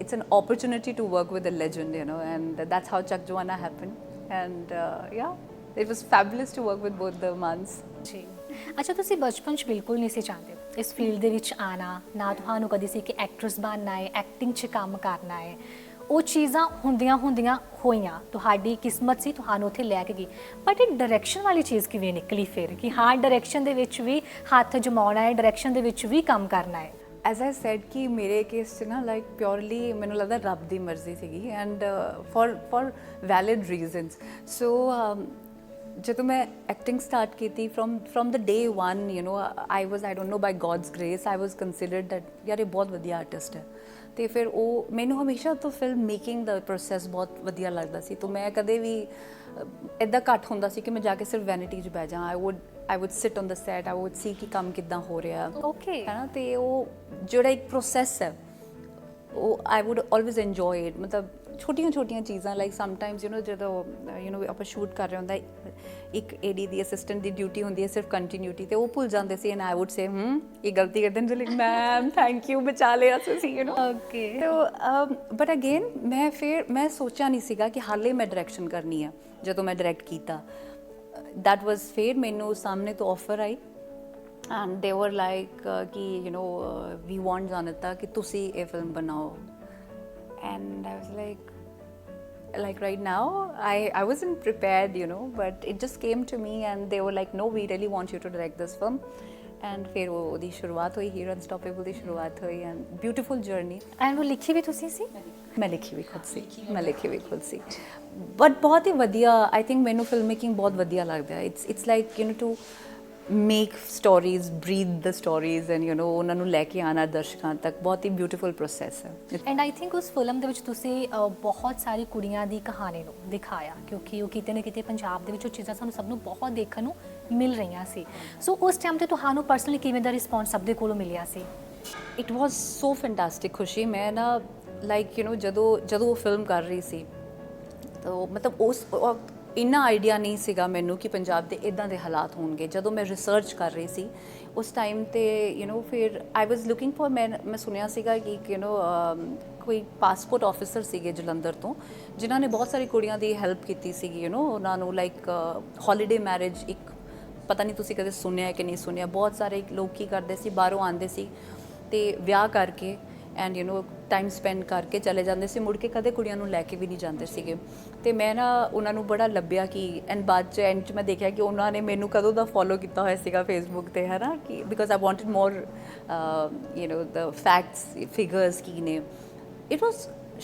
it's an opportunity to work with a legend, and that's how Chak Joanna happened. And yeah, it was fabulous to work with both the Mans. ਜੀ। ਅੱਛਾ, ਤੁਸੀਂ ਬਚਪਨ 'ਚ ਬਿਲਕੁਲ ਨਹੀਂ ਸੀ ਚਾਹੁੰਦੇ ਇਸ field ਦੇ ਵਿੱਚ ਆਣਾ, ਨਾ ਤੁਹਾਨੂੰ ਕਦੀ ਸੀ ਕਿ ਐਕਟਰਸ ਬਣਨਾ ਹੈ, ਐਕਟਿੰਗ 'ਚ ਕੰਮ ਕਰਨਾ ਹੈ। ਉਹ ਚੀਜ਼ਾਂ ਹੁੰਦੀਆਂ ਹੋਈਆਂ, ਤੁਹਾਡੀ ਕਿਸਮਤ ਸੀ ਤੁਹਾਨੂੰ ਉੱਥੇ ਲੈ ਕੇ ਗਈ, ਬਟ ਇਹ ਡਾਇਰੈਕਸ਼ਨ ਵਾਲੀ ਚੀਜ਼ ਕਿਵੇਂ ਨਿਕਲੀ ਫਿਰ ਕਿ ਹਾਂ ਡਾਇਰੈਕਸ਼ਨ ਦੇ ਵਿੱਚ ਵੀ ਹੱਥ ਜਮਾਉਣਾ ਹੈ, ਡਾਇਰੈਕਸ਼ਨ ਦੇ ਵਿੱਚ ਵੀ ਕੰਮ ਕਰਨਾ ਹੈ? ਐਜ਼ ਆਈ ਸੈਡ ਕਿ ਮੇਰੇ ਕੇਸ 'ਚ ਨਾ ਲਾਈਕ ਪਿਓਰਲੀ ਮੈਨੂੰ ਲੱਗਦਾ ਰੱਬ ਦੀ ਮਰਜ਼ੀ ਸੀਗੀ, and for valid reasons. So ਜਦੋਂ ਮੈਂ ਐਕਟਿੰਗ ਸਟਾਰਟ ਕੀਤੀ from the day 1, I don't know by God's grace I was considered that ਯਾਰ ਇਹ ਬਹੁਤ ਵਧੀਆ ਆਰਟਿਸਟ ਹੈ। ਤੇ ਫਿਰ ਉਹ ਮੈਨੂੰ ਹਮੇਸ਼ਾ ਤੋਂ ਫਿਲਮ ਮੇਕਿੰਗ ਦਾ ਪ੍ਰੋਸੈਸ ਬਹੁਤ ਵਧੀਆ ਲੱਗਦਾ ਸੀ, ਤਾਂ ਮੈਂ ਕਦੇ ਵੀ ਇੱਦਾਂ ਘੱਟ ਹੁੰਦਾ ਸੀ ਕਿ ਮੈਂ ਜਾ ਕੇ ਸਿਰਫ ਵੈਨਿਟੀ 'ਚ ਬਹਿ ਜਾ। I would sit on the set, I would see ਕਿ ਕੰਮ ਕਿੱਦਾਂ ਹੋ ਰਿਹਾ, ਓਕੇ ਹੈ ਨਾ। ਤੇ ਉਹ ਜਿਹੜਾ ਇੱਕ ਪ੍ਰੋਸੈਸ ਹੈ ਉਹ ਆਈ ਵੁੱਡ ਆਲਵੇਜ਼ ਇੰਜੋਏ ਇਟ। ਮਤਲਬ ਛੋਟੀਆਂ ਚੀਜ਼ਾਂ ਲਾਈਕ ਸਮਟਾਈਮਸ ਜਦੋਂ ਆਪਾਂ ਸ਼ੂਟ ਕਰ ਰਹੇ ਹੁੰਦਾ, ਇੱਕ ਏਡੀ ਦੀ ਅਸਿਸਟੈਂਟ ਦੀ ਡਿਊਟੀ ਹੁੰਦੀ ਹੈ ਸਿਰਫ ਕੰਟੀਨਿਊਟੀ, ਤੇ ਉਹ ਭੁੱਲ ਜਾਂਦੇ ਸੀ, ਐਂਡ ਆਈ ਵੁੱਡ ਸੇ ਇਹ ਗਲਤੀ ਕਰਦੇ ਨੇ, ਲਾਈਕ ਮੈਮ ਥੈਂਕ ਯੂ ਬਚਾ ਲਿਆ ਤੁਸੀਂ, ਓਕੇ। ਬਟ ਅਗੇਨ ਮੈਂ ਸੋਚਿਆ ਨਹੀਂ ਸੀਗਾ ਕਿ ਹਾਲੇ ਮੈਂ ਡਾਇਰੈਕਸ਼ਨ ਕਰਨੀ ਆ। ਜਦੋਂ ਮੈਂ ਡਾਇਰੈਕਟ ਕੀਤਾ, ਦੈਟ ਵਾਜ਼ ਫੇਰ ਮੈਨੂੰ ਸਾਹਮਣੇ ਤੋਂ ਆਫਰ ਆਈ, ਐਂਡ ਦੇ ਵਰ ਲਾਈਕ ਕਿ ਵੀ ਵਾਂਟ ਜਾਨਤਾ ਕਿ ਤੁਸੀਂ ਇਹ ਫਿਲਮ ਬਣਾਓ, and I was like right now I wasn't prepared, but it just came to me, and they were like, no, we really want you to direct this film. And फिर वो दी शुरुआत हुई, hero unstoppable दी शुरुआत हुई, and beautiful journey. And ਉਹ ਲਿਖੀ ਵੀ ਤੁਸੀਂ ਸੀ? मैं लिखी हुई खुद सी, but बहुत ही वधिया। I think मैनू फिल्म मेकिंग बहुत वधिया लगता है। It's like to make stories, breathe the stories, and ਉਹਨਾਂ ਨੂੰ ਲੈ ਕੇ ਆਉਣਾ ਦਰਸ਼ਕਾਂ ਤੱਕ, ਬਹੁਤ ਹੀ ਬਿਊਟੀਫੁਲ ਪ੍ਰੋਸੈਸ ਹੈ। ਐਂਡ ਆਈ ਥਿੰਕ ਉਸ ਫਿਲਮ ਦੇ ਵਿੱਚ ਤੁਸੀਂ ਬਹੁਤ ਸਾਰੀ ਕੁੜੀਆਂ ਦੀ ਕਹਾਣੀ ਨੂੰ ਦਿਖਾਇਆ, ਕਿਉਂਕਿ ਉਹ ਕਿਤੇ ਨਾ ਕਿਤੇ ਪੰਜਾਬ ਦੇ ਵਿੱਚ ਉਹ ਚੀਜ਼ਾਂ ਸਾਨੂੰ ਸਭ ਨੂੰ ਬਹੁਤ ਦੇਖਣ ਨੂੰ ਮਿਲ ਰਹੀਆਂ ਸੀ। ਸੋ ਉਸ ਟਾਈਮ ਤੇ ਤੁਹਾਨੂੰ ਪਰਸਨਲੀ ਕਿਵੇਂ ਦਾ ਰਿਸਪੌਂਸ ਸਭ ਦੇ ਕੋਲੋਂ ਮਿਲਿਆ ਸੀ? ਇਟ ਵਾਜ਼ ਸੋ ਫੈਂਟੈਸਟਿਕ ਖੁਸ਼ੀ। ਮੈਂ ਨਾ ਲਾਈਕ ਜਦੋਂ ਉਹ ਫਿਲਮ ਕਰ ਰਹੀ ਸੀ, ਤਾਂ ਮਤਲਬ ਉਸ ਇੰਨਾ ਆਈਡੀਆ ਨਹੀਂ ਸੀਗਾ ਮੈਨੂੰ ਕਿ ਪੰਜਾਬ ਦੇ ਇਦਾਂ ਦੇ ਹਾਲਾਤ ਹੋਣਗੇ। ਜਦੋਂ ਮੈਂ ਰਿਸਰਚ ਕਰ ਰਹੀ ਸੀ ਉਸ ਟਾਈਮ ਤੇ ਫਿਰ ਆਈ ਵਾਜ਼ ਲੁਕਿੰਗ ਫॉर, ਮੈਂ ਸੁਣਿਆ ਸੀਗਾ ਕਿ ਕੋਈ ਪਾਸਪੋਰਟ ਆਫਿਸਰ ਸੀਗੇ ਜਲੰਧਰ ਤੋਂ, ਜਿਨ੍ਹਾਂ ਨੇ ਬਹੁਤ ਸਾਰੀ ਕੁੜੀਆਂ ਦੀ ਹੈਲਪ ਕੀਤੀ ਸੀਗੀ, ਉਹਨਾਂ ਨੂੰ ਲਾਈਕ ਹੌਲੀਡੇ ਮੈਰਿਜ, ਇੱਕ ਪਤਾ ਨਹੀਂ ਤੁਸੀਂ ਕਦੇ ਸੁਣਿਆ ਕਿ ਨਹੀਂ ਸੁਣਿਆ, ਬਹੁਤ ਸਾਰੇ ਲੋਕ ਕੀ ਕਰਦੇ ਸੀ, ਬਾਹਰੋਂ ਆਉਂਦੇ ਸੀ ਤੇ ਵਿਆਹ ਕਰਕੇ ਐਂਡ ਟਾਈਮ ਸਪੈਂਡ ਕਰਕੇ ਚਲੇ ਜਾਂਦੇ ਸੀ, ਮੁੜ ਕੇ ਕਦੇ ਕੁੜੀਆਂ ਨੂੰ ਲੈ ਕੇ ਵੀ ਨਹੀਂ ਜਾਂਦੇ ਸੀਗੇ। ਤੇ ਮੈਂ ਨਾ ਉਹਨਾਂ ਨੂੰ ਬੜਾ ਲੱਭਿਆ ਕਿ ਐਂਡ ਬਾਅਦ 'ਚ ਐਂਡ 'ਚ ਮੈਂ ਦੇਖਿਆ ਕਿ ਉਹਨਾਂ ਨੇ ਮੈਨੂੰ ਕਦੋਂ ਦਾ ਫੋਲੋ ਕੀਤਾ ਹੋਇਆ ਸੀਗਾ ਫੇਸਬੁੱਕ 'ਤੇ, ਹੈ ਨਾ, ਕਿ because I wanted more the facts, figures ਕੀ ਨੇ। ਇਟ ਵਾਜ਼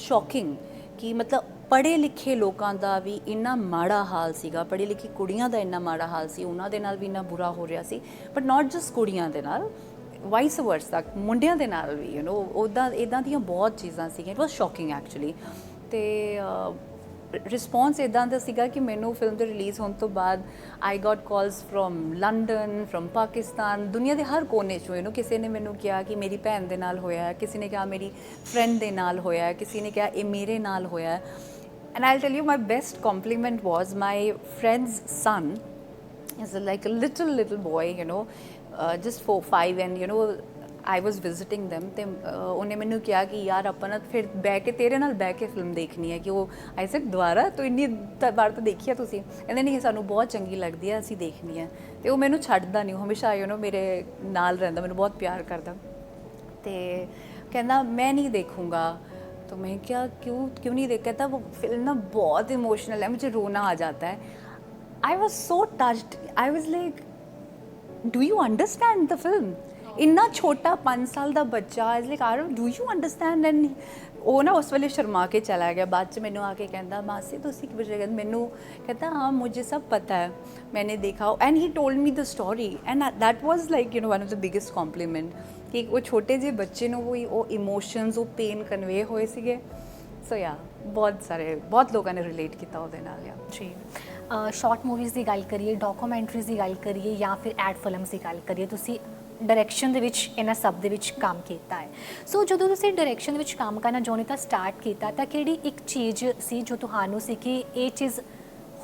ਸ਼ੌਕਿੰਗ ਕਿ ਮਤਲਬ ਪੜ੍ਹੇ ਲਿਖੇ ਲੋਕਾਂ ਦਾ ਵੀ ਇੰਨਾ ਮਾੜਾ ਹਾਲ ਸੀਗਾ, ਪੜ੍ਹੀ ਲਿਖੀ ਕੁੜੀਆਂ ਦਾ ਇੰਨਾ ਮਾੜਾ ਹਾਲ ਸੀ, ਉਹਨਾਂ ਦੇ ਨਾਲ ਵੀ ਇੰਨਾ ਬੁਰਾ ਹੋ ਰਿਹਾ ਸੀ, ਬਟ ਨਾਟ ਜਸਟ ਕੁੜੀਆਂ ਦੇ ਨਾਲ, ਵਾਈਸ ਵਰਸਾ ਮੁੰਡਿਆਂ ਦੇ ਨਾਲ ਵੀ ਉੱਦਾਂ ਇੱਦਾਂ ਦੀਆਂ ਬਹੁਤ ਚੀਜ਼ਾਂ ਸੀਗੀਆਂ। It was shocking actually. ਅਤੇ ਰਿਸਪੌਂਸ ਇੱਦਾਂ ਦਾ ਸੀਗਾ ਕਿ ਮੈਨੂੰ ਫਿਲਮ ਦੇ ਰਿਲੀਜ਼ ਹੋਣ ਤੋਂ ਬਾਅਦ I got calls from London, from Pakistan, ਦੁਨੀਆ ਦੇ ਹਰ ਕੋਨੇ 'ਚੋਂ ਕਿਸੇ ਨੇ ਮੈਨੂੰ ਕਿਹਾ ਕਿ ਮੇਰੀ ਭੈਣ ਦੇ ਨਾਲ ਹੋਇਆ, ਕਿਸੇ ਨੇ ਕਿਹਾ ਮੇਰੀ ਫਰੈਂਡ ਦੇ ਨਾਲ ਹੋਇਆ, ਕਿਸੇ ਨੇ ਕਿਹਾ ਇਹ ਮੇਰੇ ਨਾਲ ਹੋਇਆ। And I tell you my best compliment was my friends son is like a little boy, just 4-5, and I was visiting them, ਤੇ ਉਹਨੇ ਮੈਨੂੰ ਕਿਹਾ ਕਿ ਯਾਰ ਆਪਾਂ ਨਾ ਫਿਰ ਬਹਿ ਕੇ ਤੇਰੇ ਨਾਲ ਬਹਿ ਕੇ ਫਿਲਮ ਦੇਖਣੀ ਹੈ। ਕਿ ਉਹ ਆਈ ਸੈਡ ਦੁਬਾਰਾ ਤੂੰ ਇੰਨੀ ਵਾਰ ਤਾਂ ਦੇਖੀ ਆ ਤੁਸੀਂ? ਕਹਿੰਦੇ ਨਹੀਂ, ਸਾਨੂੰ ਬਹੁਤ ਚੰਗੀ ਲੱਗਦੀ ਹੈ, ਅਸੀਂ ਦੇਖਣੀ ਹੈ। ਤੇ ਉਹ ਮੈਨੂੰ ਛੱਡਦਾ ਨਹੀਂ, ਹਮੇਸ਼ਾ ਮੇਰੇ ਨਾਲ ਰਹਿੰਦਾ, ਮੈਨੂੰ ਬਹੁਤ ਪਿਆਰ ਕਰਦਾ। ਤੇ ਕਹਿੰਦਾ ਮੈਂ ਨਹੀਂ ਦੇਖੂੰਗਾ। तो मैं क्या क्यों नहीं देख, कहता वो फिल्म ना बहुत इमोशनल है, मुझे रोना आ जाता है। I was so touched, I was like do you understand the film? ਇੰਨਾ ਛੋਟਾ 5 ਸਾਲ ਦਾ ਬੱਚਾ is like Aarav do you understand and ਉਹ ਨਾ ਉਸ ਵੇਲੇ ਸ਼ਰਮਾ ਕੇ ਚਲਾ ਗਿਆ ਬਾਅਦ ਚ ਮੈਨੂੰ ਆ ਕੇ ਕਹਿੰਦਾ ਮਾਸੀ ਤੁਸੀਂ ਕੀ ਬਜੇ ਮੈਨੂੰ ਕਹਿੰਦਾ ਹਾਂ ਮੁझे सब पता है मैंने देखा and he told me the story and that was like one of the biggest complement कि वो छोटे जे बच्चे ਨੂੰ वो इमोशंस वो पेन कन्वे ਹੋਏ ਸੀਗੇ ਸੋ ਯਾ ਬਹੁਤ ਲੋਕਾਂ ਨੇ ਰਿਲੇਟ ਕੀਤਾ ਉਹਦੇ ਨਾਲ ਯਾ ਜੀ ਸ਼ਾਰਟ ਮੂਵੀਜ਼ ਦੀ ਗੱਲ ਕਰੀਏ ਡਾਕੂਮੈਂਟਰੀਜ਼ ਦੀ ਗੱਲ ਕਰੀਏ ਜਾਂ ਫਿਰ ਐਡ ਫਿਲਮਸ ਦੀ ਗੱਲ ਕਰੀਏ ਤੁਸੀਂ ਡਾਇਰੈਕਸ਼ਨ ਦੇ ਵਿੱਚ ਇਹਨਾਂ ਸਭ ਦੇ ਵਿੱਚ ਕੰਮ ਕੀਤਾ ਹੈ ਸੋ ਜਦੋਂ ਤੁਸੀਂ ਡਾਇਰੈਕਸ਼ਨ ਦੇ ਵਿੱਚ ਕੰਮ ਕਰਨਾ ਜੋਨੀਤਾ ਸਟਾਰਟ ਕੀਤਾ ਤਾਂ ਕਿਹੜੀ ਇੱਕ ਚੀਜ਼ ਸੀ ਜੋ ਤੁਹਾਨੂੰ ਸੀ ਕਿ ਇਹ ਚੀਜ਼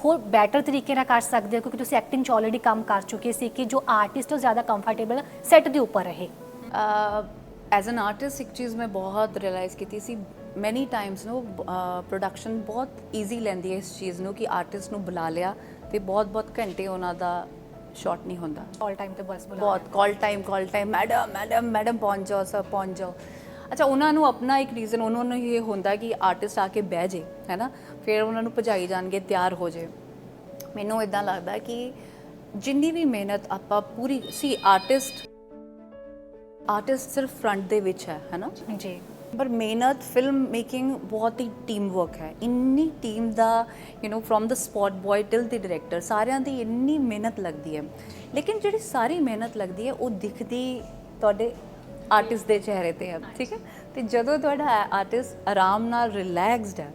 ਹੋਰ ਬੈਟਰ ਤਰੀਕੇ ਨਾਲ ਕਰ ਸਕਦੇ ਹੋ ਕਿਉਂਕਿ ਤੁਸੀਂ ਐਕਟਿੰਗ 'ਚ ਆਲਰੇਡੀ ਕੰਮ ਕਰ ਚੁੱਕੇ ਸੀ ਕਿ ਜੋ ਆਰਟਿਸਟ ਉਹ ਜ਼ਿਆਦਾ ਕੰਫਰਟੇਬਲ ਸੈੱਟ ਦੇ ਉੱਪਰ ਰਹੇ ਐਜ਼ ਐਨ ਆਰਟਿਸਟ ਇੱਕ ਚੀਜ਼ ਮੈਂ ਬਹੁਤ ਰਿਅਲਾਈਜ਼ ਕੀਤੀ ਸੀ ਮੈਨੀ ਟਾਈਮਸ ਨੂੰ ਪ੍ਰੋਡਕਸ਼ਨ ਬਹੁਤ ਈਜ਼ੀ ਲੈਂਦੀ ਹੈ ਇਸ ਚੀਜ਼ ਨੂੰ ਕਿ ਆਰਟਿਸਟ ਨੂੰ ਬੁਲਾ ਲਿਆ ਤੇ ਬਹੁਤ ਘੰਟੇ ਉਹਨਾਂ ਦਾ शॉट नहीं होता कॉल टाइम तो बस बहुत कॉल टाइम मैडम पहुंच जाओ सब पहुंच जाओ अच्छा उन्होंने अपना एक रीज़न उन्होंने ये होंदा कि आर्टिस्ट आके बह जे है ना फिर उन्होंने भजाई जाएंगे तैयार हो जाए मैनू इदां लगता कि जिन्नी भी मेहनत आपां पूरी सी आर्टिस्ट सिर्फ फ्रंट दे विच है ना जी पर मेहनत फिल्म मेकिंग बहुत ही टीम वर्क है इन्नी टीम दा from the spot boy till the director सारिਆਂ ਦੀ ਇੰਨੀ ਮਿਹਨਤ ਲੱਗਦੀ ਹੈ ਲੇਕਿਨ ਜਿਹੜੀ ਸਾਰੀ ਮਿਹਨਤ ਲੱਗਦੀ ਹੈ ਉਹ ਦਿਖਦੀ ਤੁਹਾਡੇ ਆਰਟਿਸਟ ਦੇ ਚਿਹਰੇ ਤੇ ਹੈ ਠੀਕ ਹੈ ਤੇ ਜਦੋਂ ਤੁਹਾਡਾ ਆਰਟਿਸਟ ਆਰਾਮ ਨਾਲ ਰਿਲੈਕਸਡ ਹੈ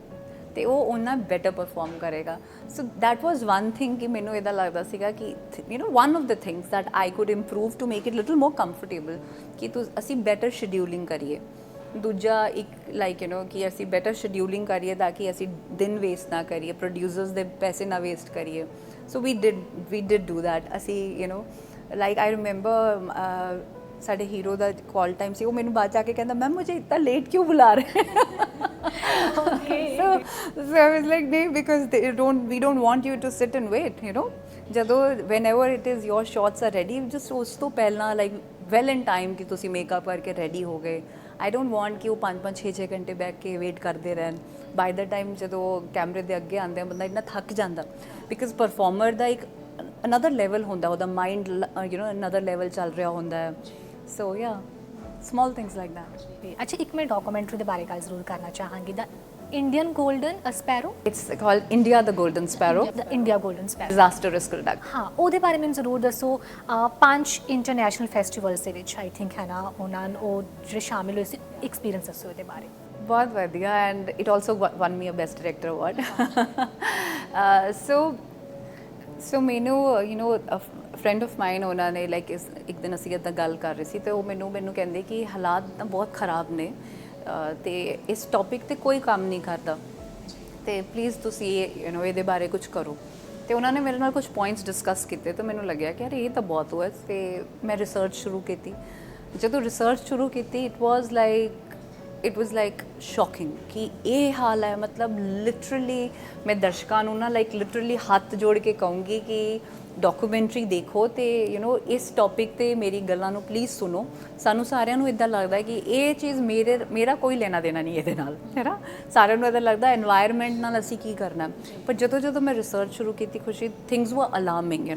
ਤੇ ਉਹ ਉਹਨਾਂ ਬੈਟਰ ਪਰਫਾਰਮ ਕਰੇਗਾ so that was one thing ਕਿ ਮੈਨੂੰ ਇਹਦਾ ਲੱਗਦਾ ਸੀਗਾ ਕਿ one of the things that I could improve to make it little more comfortable ਕਿ ਅਸੀਂ ਬੈਟਰ ਸ਼ਡਿਊਲਿੰਗ ਕਰੀਏ ਦੂਜਾ ਇੱਕ ਲਾਈਕ ਕਿ ਅਸੀਂ ਬੈਟਰ ਸ਼ਡਿਊਲਿੰਗ ਕਰੀਏ ਤਾਂ ਕਿ ਅਸੀਂ ਦਿਨ ਵੇਸਟ ਨਾ ਕਰੀਏ ਪ੍ਰੋਡਿਊਸਰਸ ਦੇ ਪੈਸੇ ਨਾ ਵੇਸਟ ਕਰੀਏ ਸੋ ਵੀ ਡਿਡ ਡੂ ਦੈਟ ਅਸੀਂ ਲਾਈਕ ਆਈ ਰਿਮੈਂਬਰ ਸਾਡੇ ਹੀਰੋ ਦਾ ਕਾਲ ਟਾਈਮ ਸੀ ਉਹ ਮੈਨੂੰ ਬਾਅਦ ਜਾ ਕੇ ਕਹਿੰਦਾ ਮੈਮ ਮੁਝੇ ਇतना ਲੇਟ ਕਿਉਂ ਬੁਲਾ ਰਹੇ so I was like no because we don't want you to sit and wait ਜਦੋਂ whenever it is your shots are ready just ਉਸ ਤੋਂ ਪਹਿਲਾਂ like well in time ਕਿ ਤੁਸੀਂ ਮੇਕਅਪ ਕਰਕੇ ਰੈਡੀ ਹੋ ਗਏ I don't want ਕਿ ਉਹ 5-5 6-6 ਘੰਟੇ ਬੈਠ ਕੇ ਵੇਟ ਕਰਦੇ ਰਹਿਣ ਬਾਈ ਦਾ ਟਾਈਮ ਜਦੋਂ ਕੈਮਰੇ ਦੇ ਅੱਗੇ ਆਉਂਦੇ ਆ ਬੰਦਾ ਇੰਨਾ ਥੱਕ ਜਾਂਦਾ ਬਿਕਾਜ਼ ਪਰਫਾਰਮਰ ਦਾ ਇੱਕ ਅਨਦਰ ਲੈਵਲ ਹੁੰਦਾ ਉਹਦਾ ਮਾਈਂਡ ਅਨਦਰ ਲੈਵਲ ਚੱਲ ਰਿਹਾ ਹੁੰਦਾ ਹੈ ਸੋ ਯਾ ਸਮਾਲ ਥਿੰਗਸ ਲਾਈਕ ਦੈਟ ਅੱਛਾ ਇੱਕ ਮੈਂ ਡਾਕੂਮੈਂਟਰੀ ਦੇ ਬਾਰੇ ਗੱਲ ਜ਼ਰੂਰ ਕਰਨਾ ਚਾਹਾਂਗੀ ਦਾ Indian golden sparrow it's called India the golden sparrow the India golden sparrow disaster risk reduction ਹਾਂ ਉਹਦੇ ਬਾਰੇ ਮੈਨੂੰ ਜ਼ਰੂਰ ਦੱਸੋ 5 ਇੰਟਰਨੈਸ਼ਨਲ ਫੈਸਟੀਵਲਸ ਦੇ ਵਿੱਚ ਆਈ ਥਿੰਕ ਹੈ ਨਾ ਉਹਨਾਂ ਨੂੰ ਉਹ ਜਿਹੜੇ ਸ਼ਾਮਿਲ ਹੋਏ ਸੀ ਐਕਸਪੀਰੀਅੰਸ ਦੱਸੋ ਇਹਦੇ ਬਾਰੇ ਬਹੁਤ ਵਧੀਆ and it also won me a best director award so ਮੈਨੂੰ ਫਰੈਂਡ ਆਫ ਮਾਈਨ ਉਹਨਾਂ ਨੇ ਲਾਈਕ ਇੱਕ ਦਿਨ ਅਸੀਂ ਇੱਦਾਂ ਗੱਲ ਕਰ ਰਹੇ ਸੀ ਤੇ ਉਹ ਮੈਨੂੰ ਕਹਿੰਦੇ ਕਿ ਹਾਲਾਤ ਤਾਂ ਬਹੁਤ ਖਰਾਬ ਨੇ ਤੇ ਇਸ ਟੌਪਿਕ ਤੇ ਕੋਈ ਕੰਮ ਨਹੀਂ ਕਰਦਾ ਤੇ ਪਲੀਜ਼ ਤੁਸੀਂ ਇਹਦੇ ਬਾਰੇ ਕੁਝ ਕਰੋ ਤੇ ਉਹਨਾਂ ਨੇ ਮੇਰੇ ਨਾਲ ਕੁਝ ਪੁਆਇੰਟਸ ਡਿਸਕਸ ਕੀਤੇ ਤਾਂ ਮੈਨੂੰ ਲੱਗਿਆ ਕਿ ਯਾਰ ਇਹ ਤਾਂ ਬਹੁਤ ਹੋਇਆ ਤੇ ਮੈਂ ਰਿਸਰਚ ਸ਼ੁਰੂ ਕੀਤੀ ਜਦੋਂ ਰਿਸਰਚ ਸ਼ੁਰੂ ਕੀਤੀ ਇਟ ਵਾਸ ਲਾਈਕ ਸ਼ੌਕਿੰਗ ਕਿ ਇਹ ਹਾਲ ਹੈ ਮਤਲਬ ਲਿਟਰਲੀ ਮੈਂ ਦਰਸ਼ਕਾਂ ਨੂੰ ਨਾ ਲਾਈਕ ਲਿਟਰਲੀ ਹੱਥ ਜੋੜ ਕੇ ਕਹੂੰਗੀ ਕਿ ਡਾਕੂਮੈਂਟਰੀ ਦੇਖੋ ਤੇ ਇਸ ਟੌਪਿਕ ਤੇ ਮੇਰੀ ਗੱਲਾਂ ਨੂੰ ਪਲੀਜ਼ ਸੁਣੋ ਸਾਨੂੰ ਸਾਰਿਆਂ ਨੂੰ ਇਦਾਂ ਲੱਗਦਾ ਕਿ ਇਹ ਚੀਜ਼ ਮੇਰਾ ਕੋਈ ਲੈਣਾ ਦੇਣਾ ਨਹੀਂ ਇਹਦੇ ਨਾਲ ਹੈ ਨਾ ਸਾਰਿਆਂ ਨੂੰ ਇਦਾਂ ਲੱਗਦਾ এনवायरमेंट ਨਾਲ ਅਸੀਂ ਕੀ ਕਰਨਾ ਪਰ ਜਦੋਂ ਮੈਂ ਰਿਸਰਚ ਸ਼ੁਰੂ ਕੀਤੀ ਖੁਸ਼ੀ ਥਿੰਗਸ ਵਰ ਅਲਾਰਮਿੰਗ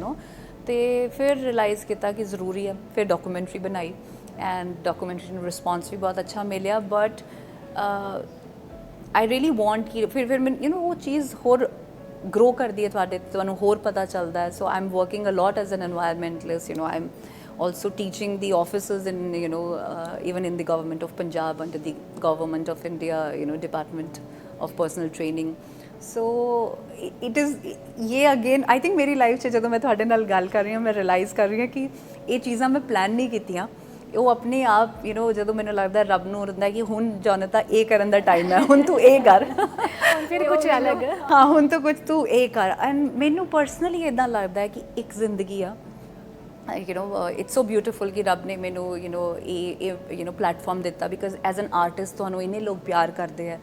ਤੇ ਫਿਰ ਰਿਅਲਾਈਜ਼ ਕੀਤਾ ਕਿ ਜ਼ਰੂਰੀ ਹੈ ਫਿਰ ਡਾਕੂਮੈਂਟਰੀ ਬਣਾਈ ਐਂਡ ਡਾਕੂਮੈਂਟਰੀ ਨੂੰ ਰਿਸਪੌਂਸ ਵੀ ਬਹੁਤ ਅੱਛਾ ਮਿਲਿਆ ਬਟ ਆਈ ਰੀਅਲੀ ਵਾਂਟ ਕਿ ਫਿਰ ਉਹ ਚੀਜ਼ ਹੋਰ grow ਕਰਦੀ ਹੈ ਤੁਹਾਨੂੰ ਹੋਰ ਪਤਾ ਚੱਲਦਾ ਹੈ so I am working a lot as an environmentalist I am also teaching the officers in even in the government of Punjab under the government of India Department of Personal Training so it is ये again I think मेरी life 'ਚ ਜਦੋਂ ਮੈਂ ਤੁਹਾਡੇ ਨਾਲ ਗੱਲ ਕਰ ਰਹੀ ਹਾਂ ਮੈਂ ਰਿਅਲਾਈਜ਼ ਕਰ ਰਹੀ ਹਾਂ ਕਿ ਇਹ ਚੀਜ਼ਾਂ ਮੈਂ ਪਲਾਨ ਨਹੀਂ ਕੀਤੀਆਂ ਉਹ ਆਪਣੇ ਆਪ ਜਦੋਂ ਮੈਨੂੰ ਲੱਗਦਾ ਰੱਬ ਨੂੰ ਹੁੰਦਾ ਕਿ ਹੁਣ ਜੋਨਤਾ ਇਹ ਕਰਨ ਦਾ ਟਾਈਮ ਹੈ ਹੁਣ ਤੂੰ ਇਹ ਕਰ ਫਿਰ ਕੁਝ ਅਲੱਗ ਹਾਂ ਹੁਣ ਤਾਂ ਕੁਝ ਤੂੰ ਇਹ ਕਰ ਐਂਡ ਮੈਨੂੰ ਪਰਸਨਲੀ ਇਦਾਂ ਲੱਗਦਾ ਹੈ ਕਿ ਇੱਕ ਜ਼ਿੰਦਗੀ ਆ it's so beautiful ਕਿ ਰੱਬ ਨੇ ਮੈਨੂੰ ਇਹ ਪਲੇਟਫਾਰਮ ਦਿੱਤਾ ਬਿਕਾਜ਼ ਐਜ਼ ਐਨ ਆਰਟਿਸਟ ਤੁਹਾਨੂੰ ਇੰਨੇ ਲੋਕ ਪਿਆਰ ਕਰਦੇ ਹੈ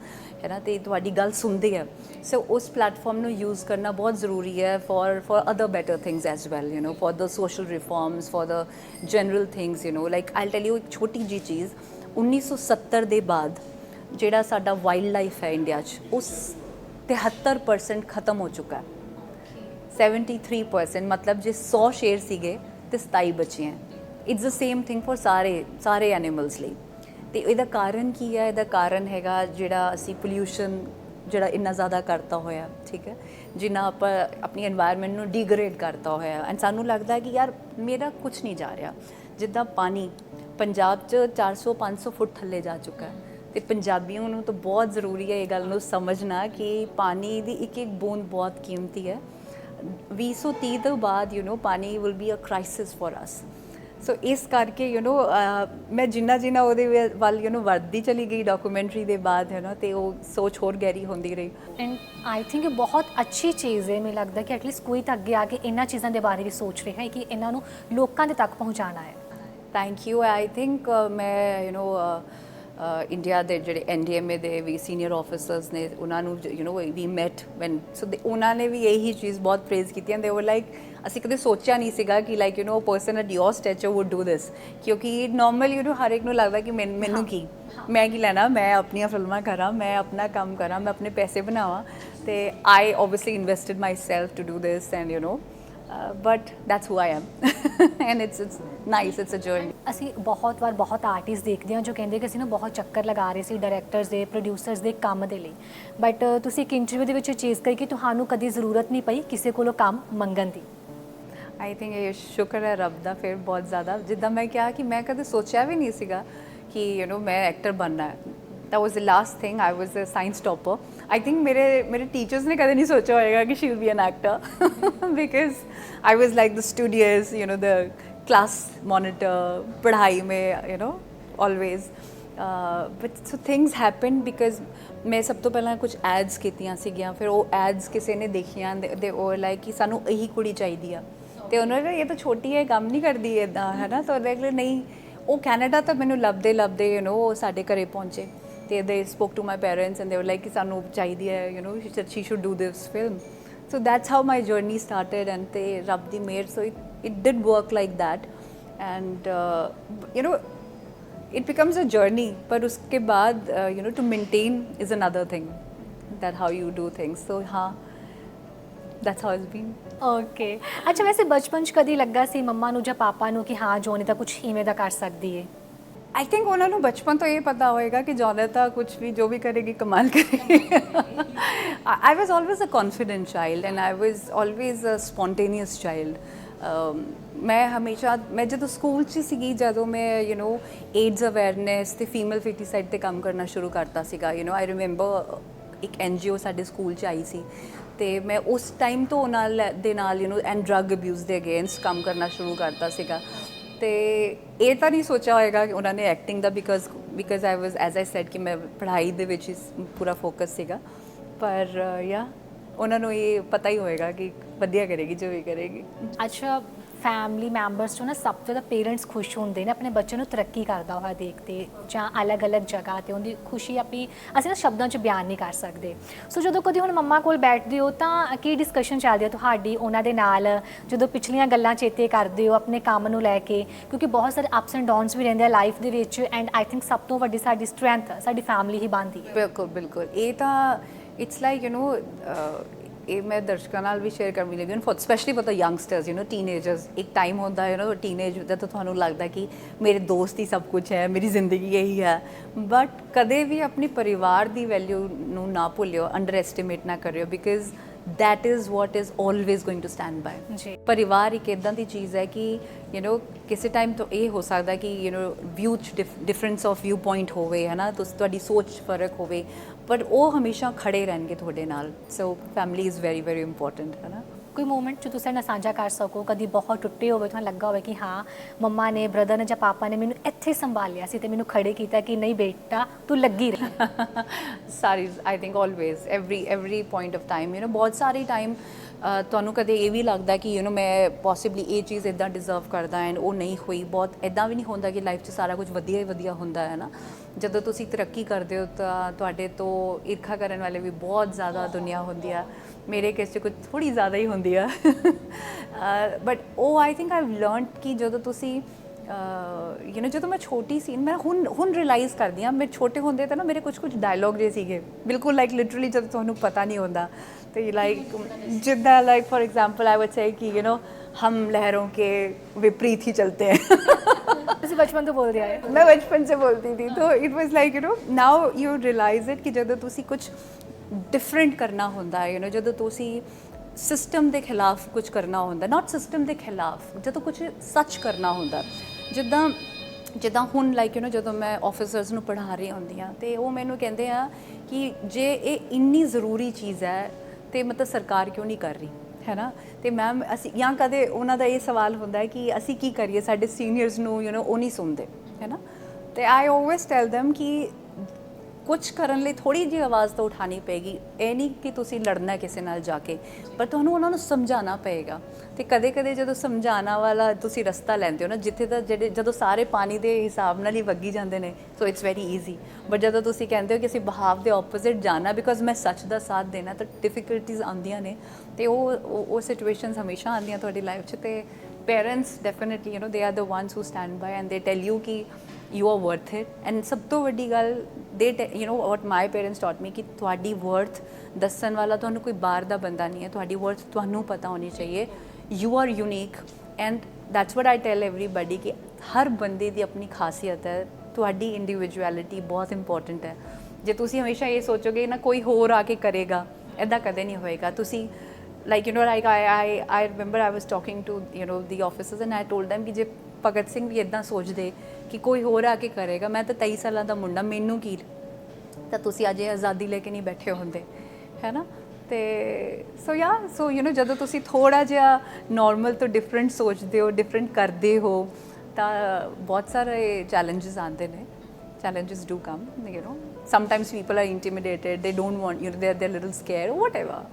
ਨਾ ਤੇ ਤੁਹਾਡੀ ਗੱਲ ਸੁਣਦੇ ਹੈ ਸੋ ਉਸ ਪਲੇਟਫਾਰਮ ਨੂੰ ਯੂਜ਼ ਕਰਨਾ ਬਹੁਤ ਜ਼ਰੂਰੀ ਹੈ for other better things as well for the social reforms for the general things like I'll tell you ਇੱਕ ਛੋਟੀ ਜੀ ਚੀਜ਼ 1970 ਦੇ ਬਾਅਦ ਜਿਹੜਾ ਸਾਡਾ ਵਾਈਲਡ ਲਾਈਫ ਹੈ ਇੰਡੀਆ 'ਚ ਉਸ 73% ਖਤਮ ਹੋ ਚੁੱਕਾ ਹੈ 73% मतलब जे 100 शेर सीगे ਤੇ 27 ਬੱਚੇ ਹੈ। It's the same thing for ਸਾਰੇ ਐਨੀਮਲਸ ਲਈ। ਤੇ ਇਹਦਾ ਕਾਰਨ ਕੀ ਹੈ? ਇਹਦਾ ਕਾਰਨ ਹੈਗਾ ਜਿਹੜਾ ਅਸੀਂ ਪੋਲਿਊਸ਼ਨ ਜਿਹੜਾ ਇੰਨਾ ਜ਼ਿਆਦਾ ਕਰਤਾ ਹੋਇਆ, ਠੀਕ ਹੈ, ਜਿੰਨਾ ਆਪਾਂ ਆਪਣੀ এনवायरमेंट ਨੂੰ ਡੀਗ੍ਰੇਡ ਕਰਤਾ ਹੋਇਆ। ਐਂਡ ਸਾਨੂੰ ਲੱਗਦਾ ਕਿ ਯਾਰ ਮੇਰਾ ਕੁਝ ਨਹੀਂ ਜਾ ਰਿਹਾ। ਜਿੱਦਾਂ ਪਾਣੀ ਪੰਜਾਬ 'ਚ 400-500 ਫੁੱਟ ਥੱਲੇ ਜਾ ਚੁੱਕਾ ਹੈ ਤੇ ਪੰਜਾਬੀਆਂ ਨੂੰ ਤਾਂ ਬਹੁਤ ਜ਼ਰੂਰੀ ਹੈ ਇਹ ਗੱਲ ਨੂੰ ਸਮਝਣਾ ਕਿ ਪਾਣੀ ਦੀ ਇੱਕ ਇੱਕ ਬੂੰਦ ਬਹੁਤ ਕੀਮਤੀ ਹੈ। 2030 ਤੋਂ ਬਾਅਦ ਪਾਣੀ will be a crisis for us. So ਇਸ ਕਰਕੇ ਮੈਂ ਜਿੰਨਾ ਉਹਦੇ ਵੱਲ ਵੱਧਦੀ ਚਲੀ ਗਈ ਡਾਕੂਮੈਂਟਰੀ ਦੇ ਬਾਅਦ ਤੇ ਉਹ ਸੋਚ ਹੋਰ ਗਹਿਰੀ ਹੁੰਦੀ ਰਹੀ। ਐਂਡ ਆਈ ਥਿੰਕ ਇਹ ਬਹੁਤ ਅੱਛੀ ਚੀਜ਼ ਹੈ। ਮੈਨੂੰ ਲੱਗਦਾ ਕਿ ਐਟਲੀਸਟ ਕੋਈ ਤਾਂ ਅੱਗੇ ਆ ਕੇ ਇਹਨਾਂ ਚੀਜ਼ਾਂ ਦੇ ਬਾਰੇ ਵੀ ਸੋਚ ਰਿਹਾ ਹੈ ਕਿ ਇਹਨਾਂ ਨੂੰ ਲੋਕਾਂ ਦੇ ਤੱਕ ਪਹੁੰਚਾਉਣਾ ਹੈ। Thank you. ਆਈ ਥਿੰਕ ਮੈਂ ਇੰਡੀਆ ਦੇ ਜਿਹੜੇ NDMA ਦੇ ਵੀ ਸੀਨੀਅਰ ਆਫਿਸਰਸ ਨੇ ਉਹਨਾਂ ਨੂੰ ਵੀ ਮੈਟ ਵੈਨ ਸੋ ਉਹਨਾਂ ਨੇ ਵੀ ਇਹੀ ਚੀਜ਼ ਬਹੁਤ ਪ੍ਰੇਜ਼ ਕੀਤੀ ਐਂਡ ਦੇ ਵਰ ਲਾਈਕ ਅਸੀਂ ਕਦੇ ਸੋਚਿਆ ਨਹੀਂ ਸੀਗਾ ਕਿ like person at your stature would do this, ਕਿਉਂਕਿ ਨੋਰਮਲ ਹਰ ਇੱਕ ਨੂੰ ਲੱਗਦਾ ਕਿ ਮੈਨੂੰ ਕੀ, ਮੈਂ ਕੀ ਲੈਣਾ, ਮੈਂ ਆਪਣੀਆਂ ਫਿਲਮਾਂ ਕਰਾਂ, ਮੈਂ ਆਪਣਾ ਕੰਮ ਕਰਾਂ, ਮੈਂ ਆਪਣੇ ਪੈਸੇ ਬਣਾਵਾਂ। ਤੇ I obviously invested myself to do this and but that's who I am and it's nice, it's a journey। ਅਸੀਂ ਬਹੁਤ ਵਾਰ ਬਹੁਤ ਆਰਟਿਸਟ ਦੇਖਦੇ ਹਾਂ ਜੋ ਕਹਿੰਦੇ ਕਿ ਅਸੀਂ ਨਾ ਬਹੁਤ ਚੱਕਰ ਲਗਾ ਰਹੇ ਸੀ ਡਾਇਰੈਕਟਰਸ ਦੇ, ਪ੍ਰੋਡਿਊਸਰਸ ਦੇ ਕੰਮ ਦੇ ਲਈ, ਬਟ ਤੁਸੀਂ ਇੱਕ ਇੰਟਰਵਿਊ ਦੇ ਵਿੱਚ ਚੀਜ਼ ਕਰੀ ਕਿ ਤੁਹਾਨੂੰ ਕਦੀ ਜ਼ਰੂਰਤ ਨਹੀਂ ਪਈ ਕਿਸੇ ਕੋਲੋਂ ਕੰਮ ਮੰਗਣ ਦੀ। ਆਈ ਥਿੰਕ ਇਹ ਸ਼ੁਕਰ ਹੈ ਰੱਬ ਦਾ ਫਿਰ ਬਹੁਤ ਜ਼ਿਆਦਾ। ਜਿੱਦਾਂ ਮੈਂ ਕਿਹਾ ਕਿ ਮੈਂ ਕਦੇ ਸੋਚਿਆ ਵੀ ਨਹੀਂ ਸੀਗਾ ਕਿ ਮੈਂ ਐਕਟਰ ਬਣਨਾ ਹੈ। that was the last thing। I was a science topper। I think मेरे teachers ने कभी नहीं सोचा होगा कि she will be an actor because I was like the studious, the class monitor, पढ़ाई में, always। But so things happened because मैं सब तो पहला कुछ ads कीतियां सीगियां, फिर वो ads किसी ने देखियां, they were like कि सानू यही कुड़ी चाहिदी आ, ते उन्होंने ये तो छोटी है, काम नहीं करती इदा, है ना। तो देख ले नहीं, वो कैनेडा तो मैनू लभदे वो साडे घरे पहुंचे ਤੇ they spoke to my parents and they were like ਕਿ ਸਾਨੂੰ ਚਾਹੀਦੀ ਹੈ, she said she should do this film। so that's how my journey started and ਤੇ ਰੱਬ ਦੀ ਮਿਹਰ, so it did work like that and it becomes a journey। ਪਰ ਉਸਕੇ ਬਾਅਦ to maintain is another thing, that how you do things। so ਹਾਂ, that's how it's been। Okay, ਅੱਛਾ ਵੈਸੇ ਬਚਪਨ 'ਚ ਕਦੀ ਲੱਗਾ ਸੀ ਮੰਮਾ ਨੂੰ ਜਾਂ ਪਾਪਾ ਨੂੰ ਕਿ ਹਾਂ ਜੋਨੀਤਾ ਕੁਝ ਇਵੇਂ ਦਾ ਕਰ ਸਕਦੀ ਹੈ? आई थिंक उन्होंने बचपन तो ये पता होएगा कि जोनिता कुछ भी जो भी करेगी कमाल करेगी। I was always a confident child and I was always a spontaneous child. मैं हमेशा मैं जो स्कूल सी जो मैं एड्स अवेयरनेस तो फीमेल फीटिसाइड पर काम करना शुरू करता सीगा। आई रिमेंबर एक NGO साडे स्कूल च आई सी ਤੇ मैं उस टाइम तो दे नाल एंड ड्रग अब्यूज़ के अगेंस्ट काम करना शुरू करता सीगा। ਤੇ ਇਹ ਤਾਂ ਨਹੀਂ ਸੋਚਿਆ ਹੋਏਗਾ ਕਿ ਉਹਨਾਂ ਨੇ acting the because I was as I said ਕਿ ਮੈਂ ਪੜ੍ਹਾਈ ਦੇ ਵਿੱਚ ਪੂਰਾ ਫੋਕਸ ਸੀਗਾ। ਪਰ ਯਾ ਉਹਨਾਂ ਨੂੰ ਇਹ ਪਤਾ ਹੀ ਹੋਏਗਾ ਕਿ ਵਧੀਆ ਕਰੇਗੀ ਜੋ ਵੀ ਕਰੇਗੀ। ਅੱਛਾ, ਫੈਮਿਲੀ ਮੈਂਬਰਸ ਤੋਂ ਨਾ ਸਭ ਤੋਂ ਜ਼ਿਆਦਾ ਪੇਰੈਂਟਸ ਖੁਸ਼ ਹੁੰਦੇ ਨੇ ਆਪਣੇ ਬੱਚੇ ਨੂੰ ਤਰੱਕੀ ਕਰਦਾ ਹੋਇਆ ਦੇਖ ਕੇ ਜਾਂ ਅਲੱਗ-ਅਲੱਗ ਜਗ੍ਹਾ ਤੇ ਉਹਦੀ ਖੁਸ਼ੀ ਅਸੀਂ ਨਾ ਸ਼ਬਦਾਂ 'ਚ ਬਿਆਨ ਨਹੀਂ ਕਰ ਸਕਦੇ। ਸੋ ਜਦੋਂ ਕਦੀ ਹੁਣ ਮੰਮਾ ਕੋਲ ਬੈਠਦੇ ਹੋ ਤਾਂ ਕੀ ਡਿਸਕਸ਼ਨ ਚੱਲਦੀ ਹੈ ਤੁਹਾਡੀ ਉਹਨਾਂ ਦੇ ਨਾਲ, ਜਦੋਂ ਪਿਛਲੀਆਂ ਗੱਲਾਂ ਚੇਤੇ ਕਰਦੇ ਹੋ ਆਪਣੇ ਕੰਮ ਨੂੰ ਲੈ ਕੇ? ਕਿਉਂਕਿ ਬਹੁਤ ਸਾਰੇ ਅਪਸ ਐਂਡ ਡਾਊਨਸ ਵੀ ਰਹਿੰਦੇ ਆ ਲਾਈਫ ਦੇ ਵਿੱਚ ਐਂਡ ਆਈ ਥਿੰਕ ਸਭ ਤੋਂ ਵੱਡੀ ਸਾਡੀ ਸਟਰੈਂਥ ਸਾਡੀ ਫੈਮਿਲੀ ਹੀ ਬਣਦੀ ਹੈ। ਬਿਲਕੁਲ ਬਿਲਕੁਲ, ਇਹ ਤਾਂ ਇਟਸ ਲਾਈਕ ਇਹ ਮੈਂ ਦਰਸ਼ਕਾਂ ਨਾਲ ਵੀ ਸ਼ੇਅਰ ਕਰਨ ਲੱਗੀ for specially for the youngsters, teenagers. ਇੱਕ ਟਾਈਮ ਹੁੰਦਾ ਹੈ ਟੀਨੇਜ ਦਾ, ਤਾਂ ਤੁਹਾਨੂੰ ਲੱਗਦਾ ਕਿ ਮੇਰੇ ਦੋਸਤ ਹੀ ਸਭ ਕੁਝ ਹੈ, ਮੇਰੀ ਜ਼ਿੰਦਗੀ ਇਹੀ ਹੈ। ਬਟ ਕਦੇ ਵੀ ਆਪਣੀ ਪਰਿਵਾਰ ਦੀ ਵੈਲਿਊ ਨੂੰ ਨਾ ਭੁੱਲਿਓ, ਅੰਡਰ ਐਸਟੀਮੇਟ ਨਾ ਕਰਿਓ, because that is what is always going to stand by। ਜੀ, ਪਰਿਵਾਰ ਇੱਕ ਇੱਦਾਂ ਦੀ ਚੀਜ਼ ਹੈ ਕਿ ਕਿਸੇ ਟਾਈਮ ਤੋਂ ਇਹ ਹੋ ਸਕਦਾ ਕਿ ਵਿਊ 'ਚ ਡਿਫਰੈਂਸ ਆਫ ਵਿਊ ਪੁਆਇੰਟ ਹੋਵੇ, ਹੈ ਨਾ, ਤੁਹਾਡੀ ਸੋਚ ਫਰਕ ਹੋਵੇ, ਪਰ ਉਹ ਹਮੇਸ਼ਾ ਖੜੇ ਰਹਿਣਗੇ ਤੁਹਾਡੇ ਨਾਲ। So family is very very important, ਹੈ ਨਾ। ਕੋਈ ਮੂਮੈਂਟ ਜੋ ਤੁਸੀਂ ਨਾਲ ਸਾਂਝਾ ਕਰ ਸਕੋ, ਕਦੀ ਬਹੁਤ ਟੁੱਟੇ ਹੋਵੇ, ਤੁਹਾਨੂੰ ਲੱਗਾ ਹੋਵੇ ਕਿ ਹਾਂ ਮੰਮਾ ਨੇ, ਬ੍ਰਦਰ ਨੇ ਜਾਂ ਪਾਪਾ ਨੇ ਮੈਨੂੰ ਇੱਥੇ ਸੰਭਾਲਿਆ ਸੀ ਤੇ ਮੈਨੂੰ ਖੜੇ ਕੀਤਾ ਕਿ ਨਹੀਂ ਬੇਟਾ ਤੂੰ ਲੱਗੀ ਰਹੀ? Sorry I think always every point of time ਬਹੁਤ ਸਾਰੇ ਟਾਈਮ ਤੁਹਾਨੂੰ ਕਦੇ ਇਹ ਵੀ ਲੱਗਦਾ ਕਿ ਮੈਂ ਪੋਸੀਬਲੀ ਇਹ ਚੀਜ਼ ਇੱਦਾਂ ਡਿਜ਼ਰਵ ਕਰਦਾ ਐਂਡ ਉਹ ਨਹੀਂ ਹੋਈ। ਬਹੁਤ ਇੱਦਾਂ ਵੀ ਨਹੀਂ ਹੁੰਦਾ ਕਿ ਲਾਈਫ 'ਚ ਸਾਰਾ ਕੁਝ ਵਧੀਆ ਹੀ ਵਧੀਆ ਹੁੰਦਾ ਹੈ ਨਾ। ਜਦੋਂ ਤੁਸੀਂ ਤਰੱਕੀ ਕਰਦੇ ਹੋ ਤਾਂ ਤੁਹਾਡੇ ਤੋਂ ਈਰਖਾ ਕਰਨ ਵਾਲੇ ਵੀ ਬਹੁਤ ਜ਼ਿਆਦਾ ਦੁਨੀਆ ਹੁੰਦੀ ਆ। ਮੇਰੇ ਕੇਸ 'ਚ ਕੁਝ ਥੋੜ੍ਹੀ ਜ਼ਿਆਦਾ ਹੀ ਹੁੰਦੀ ਆ। ਬਟ ਉਹ I think I have learned ਕਿ ਜਦੋਂ ਤੁਸੀਂ ਜਦੋਂ ਮੈਂ ਛੋਟੀ ਸੀ, ਮੈਂ ਹੁਣ ਰਿਅਲਾਈਜ਼ ਕਰਦੀ ਹਾਂ, ਮੇਰੇ ਛੋਟੇ ਹੁੰਦੇ ਤਾਂ ਨਾ ਮੇਰੇ ਕੁਝ ਡਾਇਲੋਗ ਜੇ ਸੀਗੇ ਬਿਲਕੁਲ ਲਾਈਕ ਲਿਟਰਲੀ ਜਦੋਂ ਤੁਹਾਨੂੰ ਪਤਾ ਨਹੀਂ ਹੁੰਦਾ ਤੇ ਲਾਈਕ ਜਿੱਦਾਂ like for example I would say ਕਿ हम लहरों के विपरीत ही चलते हैं ਤੁਸੀਂ ਬਚਪਨ ਤੋਂ ਬੋਲਦੇ ਆਏ मैं बचपन से बोलती थी तो it was like you know now you realize it कि ਜਦੋਂ ਤੁਸੀਂ ਕੁਝ ਡਿਫਰੈਂਟ ਕਰਨਾ ਹੁੰਦਾ ਹੈ ਜਦੋਂ ਤੁਸੀਂ ਸਿਸਟਮ ਦੇ ਖਿਲਾਫ ਕੁਝ ਕਰਨਾ ਹੁੰਦਾ ਨਾਟ ਸਿਸਟਮ ਦੇ ਖਿਲਾਫ ਜਦੋਂ ਕੁਝ ਸੱਚ ਕਰਨਾ ਹੁੰਦਾ ਜਿੱਦਾਂ ਜਿੱਦਾਂ ਹੁਣ ਲਾਈਕ ਜਦੋਂ ਮੈਂ ਆਫੀਸਰਸ ਨੂੰ ਪੜ੍ਹਾ ਰਹੀ ਹੁੰਦੀ ਹਾਂ ਤੇ ਉਹ ਮੈਨੂੰ ਕਹਿੰਦੇ ਆ ਕਿ ਜੇ ਇਹ ਇੰਨੀ ਜ਼ਰੂਰੀ ਚੀਜ਼ ਹੈ ਤੇ ਮਤਲਬ ਸਰਕਾਰ ਕਿਉਂ ਨਹੀਂ ਕਰ ਰਹੀ ਹੈ ਨਾ ਤੇ ਮੈਮ ਅਸੀਂ ਜਾਂ ਕਦੇ ਉਹਨਾਂ ਦਾ ਇਹ ਸਵਾਲ ਹੁੰਦਾ ਹੈ ਕਿ ਅਸੀਂ ਕੀ ਕਰੀਏ ਸਾਡੇ ਸੀਨੀਅਰਸ ਨੂੰ ਉਹ ਨਹੀਂ ਸੁਣਦੇ ਹੈ ਨਾ ਤੇ ਆਈ ਆਲਵੇਸ ਟੈਲ them ਕਿ ਕੁਝ ਕਰਨ ਲਈ ਥੋੜੀ ਜਿਹੀ ਆਵਾਜ਼ ਤਾਂ ਉਠਾਣੀ ਪਏਗੀ ਇਹ ਨਹੀਂ ਕਿ ਤੁਸੀਂ ਲੜਨਾ ਕਿਸੇ ਨਾਲ ਜਾ ਕੇ ਪਰ ਤੁਹਾਨੂੰ ਉਹਨਾਂ ਨੂੰ ਸਮਝਾਉਣਾ ਪਏਗਾ ਤੇ ਕਦੇ ਕਦੇ ਜਦੋਂ ਸਮਝਾਉਣਾ ਵਾਲਾ ਤੁਸੀਂ ਰਸਤਾ ਲੈਂਦੇ ਹੋ ਨਾ ਜਿੱਥੇ ਤਾਂ ਜਦੋਂ ਸਾਰੇ ਪਾਣੀ ਦੇ ਹਿਸਾਬ ਨਾਲ ਹੀ ਵਗੀ ਜਾਂਦੇ ਨੇ so it's very easy but ਜਦੋਂ ਤੁਸੀਂ ਕਹਿੰਦੇ ਹੋ ਕਿ ਅਸੀਂ ਬਹਾਵ ਦੇ ਆਪੋਜ਼ਿਟ ਜਾਣਾ ਬਿਕੋਜ਼ ਮੈਂ ਸੱਚ ਦਾ ਸਾਥ ਦੇਣਾ ਤਾਂ ਡਿਫਿਕਲਟੀਜ਼ ਆਉਂਦੀਆਂ ਨੇ ਤੇ ਉਹ ਸਿਚੁਏਸ਼ਨਸ ਹਮੇਸ਼ਾ ਆਉਂਦੀਆਂ ਤੁਹਾਡੀ ਲਾਈਫ 'ਚ ਤੇ parents definitely they are the ones who stand by and they tell you ਕਿ you are worth it and ਸਭ ਤੋਂ ਵੱਡੀ ਗੱਲ they what my parents taught me ਕਿ ਤੁਹਾਡੀ worth ਦੱਸਣ ਵਾਲਾ ਤੁਹਾਨੂੰ ਕੋਈ ਬਾਹਰ ਦਾ ਬੰਦਾ ਨਹੀਂ ਹੈ ਤੁਹਾਡੀ worth ਤੁਹਾਨੂੰ ਪਤਾ ਹੋਣੀ ਚਾਹੀਏ you are unique and that's what I tell everybody ਕਿ ਹਰ ਬੰਦੇ ਦੀ ਆਪਣੀ ਖਾਸੀਅਤ ਹੈ ਤੁਹਾਡੀ ਇੰਡੀਵਿਜੂਅਲਿਟੀ ਬਹੁਤ ਇੰਪੋਰਟੈਂਟ ਹੈ ਜੇ ਤੁਸੀਂ ਹਮੇਸ਼ਾ ਇਹ ਸੋਚੋਗੇ ਨਾ ਕੋਈ ਹੋਰ ਆ ਕੇ ਕਰੇਗਾ ਇੱਦਾਂ ਕਦੇ ਨਹੀਂ ਹੋਏਗਾ ਤੁਸੀਂ like I remember I was talking to the officers and I told them ਕਿ ਜੇ ਭਗਤ ਸਿੰਘ ਵੀ ਇੱਦਾਂ ਸੋਚਦੇ ਕਿ ਕੋਈ ਹੋਰ ਆ ਕੇ ਕਰੇਗਾ ਮੈਂ ਤਾਂ 23 ਸਾਲਾਂ ਦਾ ਮੁੰਡਾ ਮੈਨੂੰ ਕੀ ਤਾਂ ਤੁਸੀਂ ਅੱਜ ਇਹ ਆਜ਼ਾਦੀ ਲੈ ਕੇ ਨਹੀਂ ਬੈਠੇ ਹੁੰਦੇ ਹੈ ਨਾ ਤੇ ਸੋ ਜਦੋਂ ਤੁਸੀਂ ਥੋੜ੍ਹਾ ਜਿਹਾ ਨਾਰਮਲ ਤੋਂ ਡਿਫਰੈਂਟ ਸੋਚਦੇ ਹੋ ਡਿਫਰੈਂਟ ਕਰਦੇ ਹੋ ਤਾਂ ਬਹੁਤ ਸਾਰੇ ਚੈਲੰਜਸ ਆਉਂਦੇ ਨੇ challenges do come sometimes people are intimidated they don't want they're little scared whatever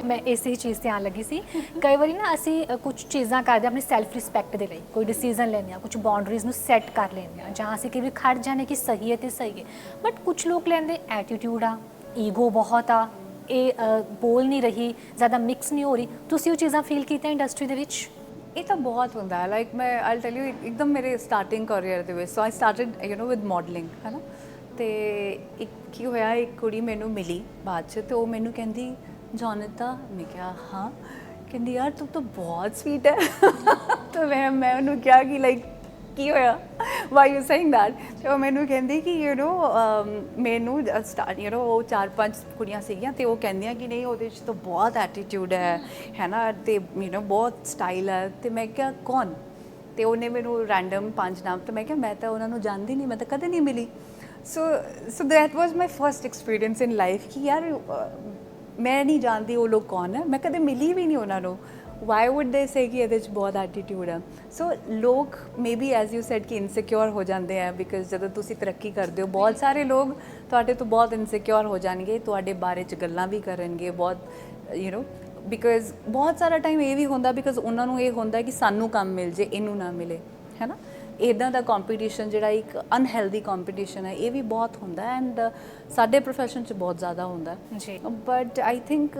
ਮੈਂ ਇਸੇ ਚੀਜ਼ ਤੇ ਆਉਣ ਲੱਗੀ ਸੀ ਕਈ ਵਾਰੀ ਨਾ ਅਸੀਂ ਕੁਝ ਚੀਜ਼ਾਂ ਕਰਦੇ ਆਪਣੀ ਸੈਲਫ ਰਿਸਪੈਕਟ ਦੇ ਲਈ ਕੋਈ ਡਿਸੀਜਨ ਲੈਂਦੇ ਆ ਕੁਝ ਬਾਉਂਡਰੀਜ਼ ਨੂੰ ਸੈੱਟ ਕਰ ਲੈਂਦੇ ਆ ਜਾਂ ਅਸੀਂ ਕਿਵੇਂ ਖੜ ਜਾਣੇ ਕਿ ਸਹੀ ਹੈ ਤੇ ਸਹੀ ਹੈ ਬਟ ਕੁਝ ਲੋਕ ਲੈਂਦੇ ਐਟੀਟਿਊਡ ਆ ਈਗੋ ਬਹੁਤ ਆ ਇਹ ਬੋਲ ਨਹੀਂ ਰਹੀ ਜ਼ਿਆਦਾ ਮਿਕਸ ਨਹੀਂ ਹੋ ਰਹੀ ਤੁਸੀਂ ਉਹ ਚੀਜ਼ਾਂ ਫੀਲ ਕੀਤੀਆਂ ਇੰਡਸਟਰੀ ਦੇ ਵਿੱਚ ਇਹ ਤਾਂ ਬਹੁਤ ਹੁੰਦਾ ਹੈ ਲਾਈਕ ਮੈਂ ਆਈ ਟੈਲ ਯੂ ਇੱਕਦਮ ਮੇਰੇ ਸਟਾਰਟਿੰਗ ਕਰੀਅਰ ਦੇ ਵਿੱਚ ਸੋ ਆਈ ਸਟਾਰਟਡ ਵਿਦ ਮਾਡਲਿੰਗ ਹੈ ਨਾ ਤੇ ਇੱਕ ਕੀ ਹੋਇਆ ਇੱਕ ਕੁੜੀ ਮੈਨੂੰ ਮਿਲੀ ਬਾਅਦ 'ਚ ਤੇ ਉਹ ਮੈਨੂੰ ਕਹਿੰਦੀ ਜੋਨਿਤਾ ਮੈਂ ਕਿਹਾ ਹਾਂ ਕਹਿੰਦੀ ਯਾਰ ਤੂੰ ਤਾਂ ਬਹੁਤ ਸਵੀਟ ਹੈ ਤਾਂ ਮੈਂ ਉਹਨੂੰ ਕਿਹਾ ਕਿ ਲਾਈਕ ਕੀ ਹੋਇਆ ਵਾਈ ਯੂ ਸੇਇੰਗ ਦੈਟ ਤੇ ਉਹ ਮੈਨੂੰ ਕਹਿੰਦੀ ਕਿ ਮੈਨੂੰ ਸਟਾਰਟ ਉਹ 4-5 ਕੁੜੀਆਂ ਸੀਗੀਆਂ ਤੇ ਉਹ ਕਹਿੰਦੀਆਂ ਕਿ ਨਹੀਂ ਉਹਦੇ 'ਚ ਤਾਂ ਬਹੁਤ ਐਟੀਟਿਊਡ ਹੈ ਨਾ ਤੇ ਬਹੁਤ ਸਟਾਈਲ ਹੈ ਤੇ ਮੈਂ ਕਿਹਾ ਕੌਣ ਤੇ ਉਹਨੇ ਮੈਨੂੰ ਰੈਂਡਮ 5 ਨਾਮ ਤੇ ਮੈਂ ਕਿਹਾ ਮੈਂ ਤਾਂ ਉਹਨਾਂ ਨੂੰ ਜਾਣਦੀ ਨਹੀਂ ਮੈਂ ਤਾਂ ਕਦੇ ਨਹੀਂ ਮਿਲੀ so that was my first experience in life ਕਿ ਯਾਰ ਮੈਂ ਨਹੀਂ ਜਾਣਦੀ ਉਹ ਲੋਕ ਕੌਣ ਹੈ ਮੈਂ ਕਦੇ ਮਿਲੀ ਵੀ ਨਹੀਂ ਉਹਨਾਂ ਨੂੰ ਵਾਈ ਵੁੱਡ ਦੇ ਸੇ ਕਿ ਇਹਦੇ 'ਚ ਬਹੁਤ ਐਟੀਟਿਊਡ ਹੈ ਸੋ ਲੋਕ maybe as you said ਕਿ ਇਨਸਿਕਿਉਰ ਹੋ ਜਾਂਦੇ ਆ ਬਿਕਾਜ਼ ਜਦੋਂ ਤੁਸੀਂ ਤਰੱਕੀ ਕਰਦੇ ਹੋ ਬਹੁਤ ਸਾਰੇ ਲੋਕ ਤੁਹਾਡੇ ਤੋਂ ਬਹੁਤ ਇਨਸਿਕਿਉਰ ਹੋ ਜਾਣਗੇ ਤੁਹਾਡੇ ਬਾਰੇ 'ਚ ਗੱਲਾਂ ਵੀ ਕਰਨਗੇ ਬਹੁਤ ਬਿਕਾਜ਼ ਬਹੁਤ ਸਾਰਾ ਟਾਈਮ ਇਹ ਵੀ ਹੁੰਦਾ ਬਿਕਾਜ਼ ਉਹਨਾਂ ਨੂੰ ਇਹ ਹੁੰਦਾ ਕਿ ਸਾਨੂੰ ਕੰਮ ਮਿਲ ਜੇ ਇਹਨੂੰ ਨਾ ਮਿਲੇ ਹੈ ਨਾ ਇੱਦਾਂ ਦਾ ਕੰਪੀਟੀਸ਼ਨ ਜਿਹੜਾ ਇੱਕ ਅਨਹੈਲਦੀ ਕੰਪੀਟੀਸ਼ਨ ਹੈ ਇਹ ਵੀ ਬਹੁਤ ਹੁੰਦਾ ਐਂਡ ਸਾਡੇ ਪ੍ਰੋਫੈਸ਼ਨ 'ਚ ਬਹੁਤ ਜ਼ਿਆਦਾ ਹੁੰਦਾ ਜੀ but I think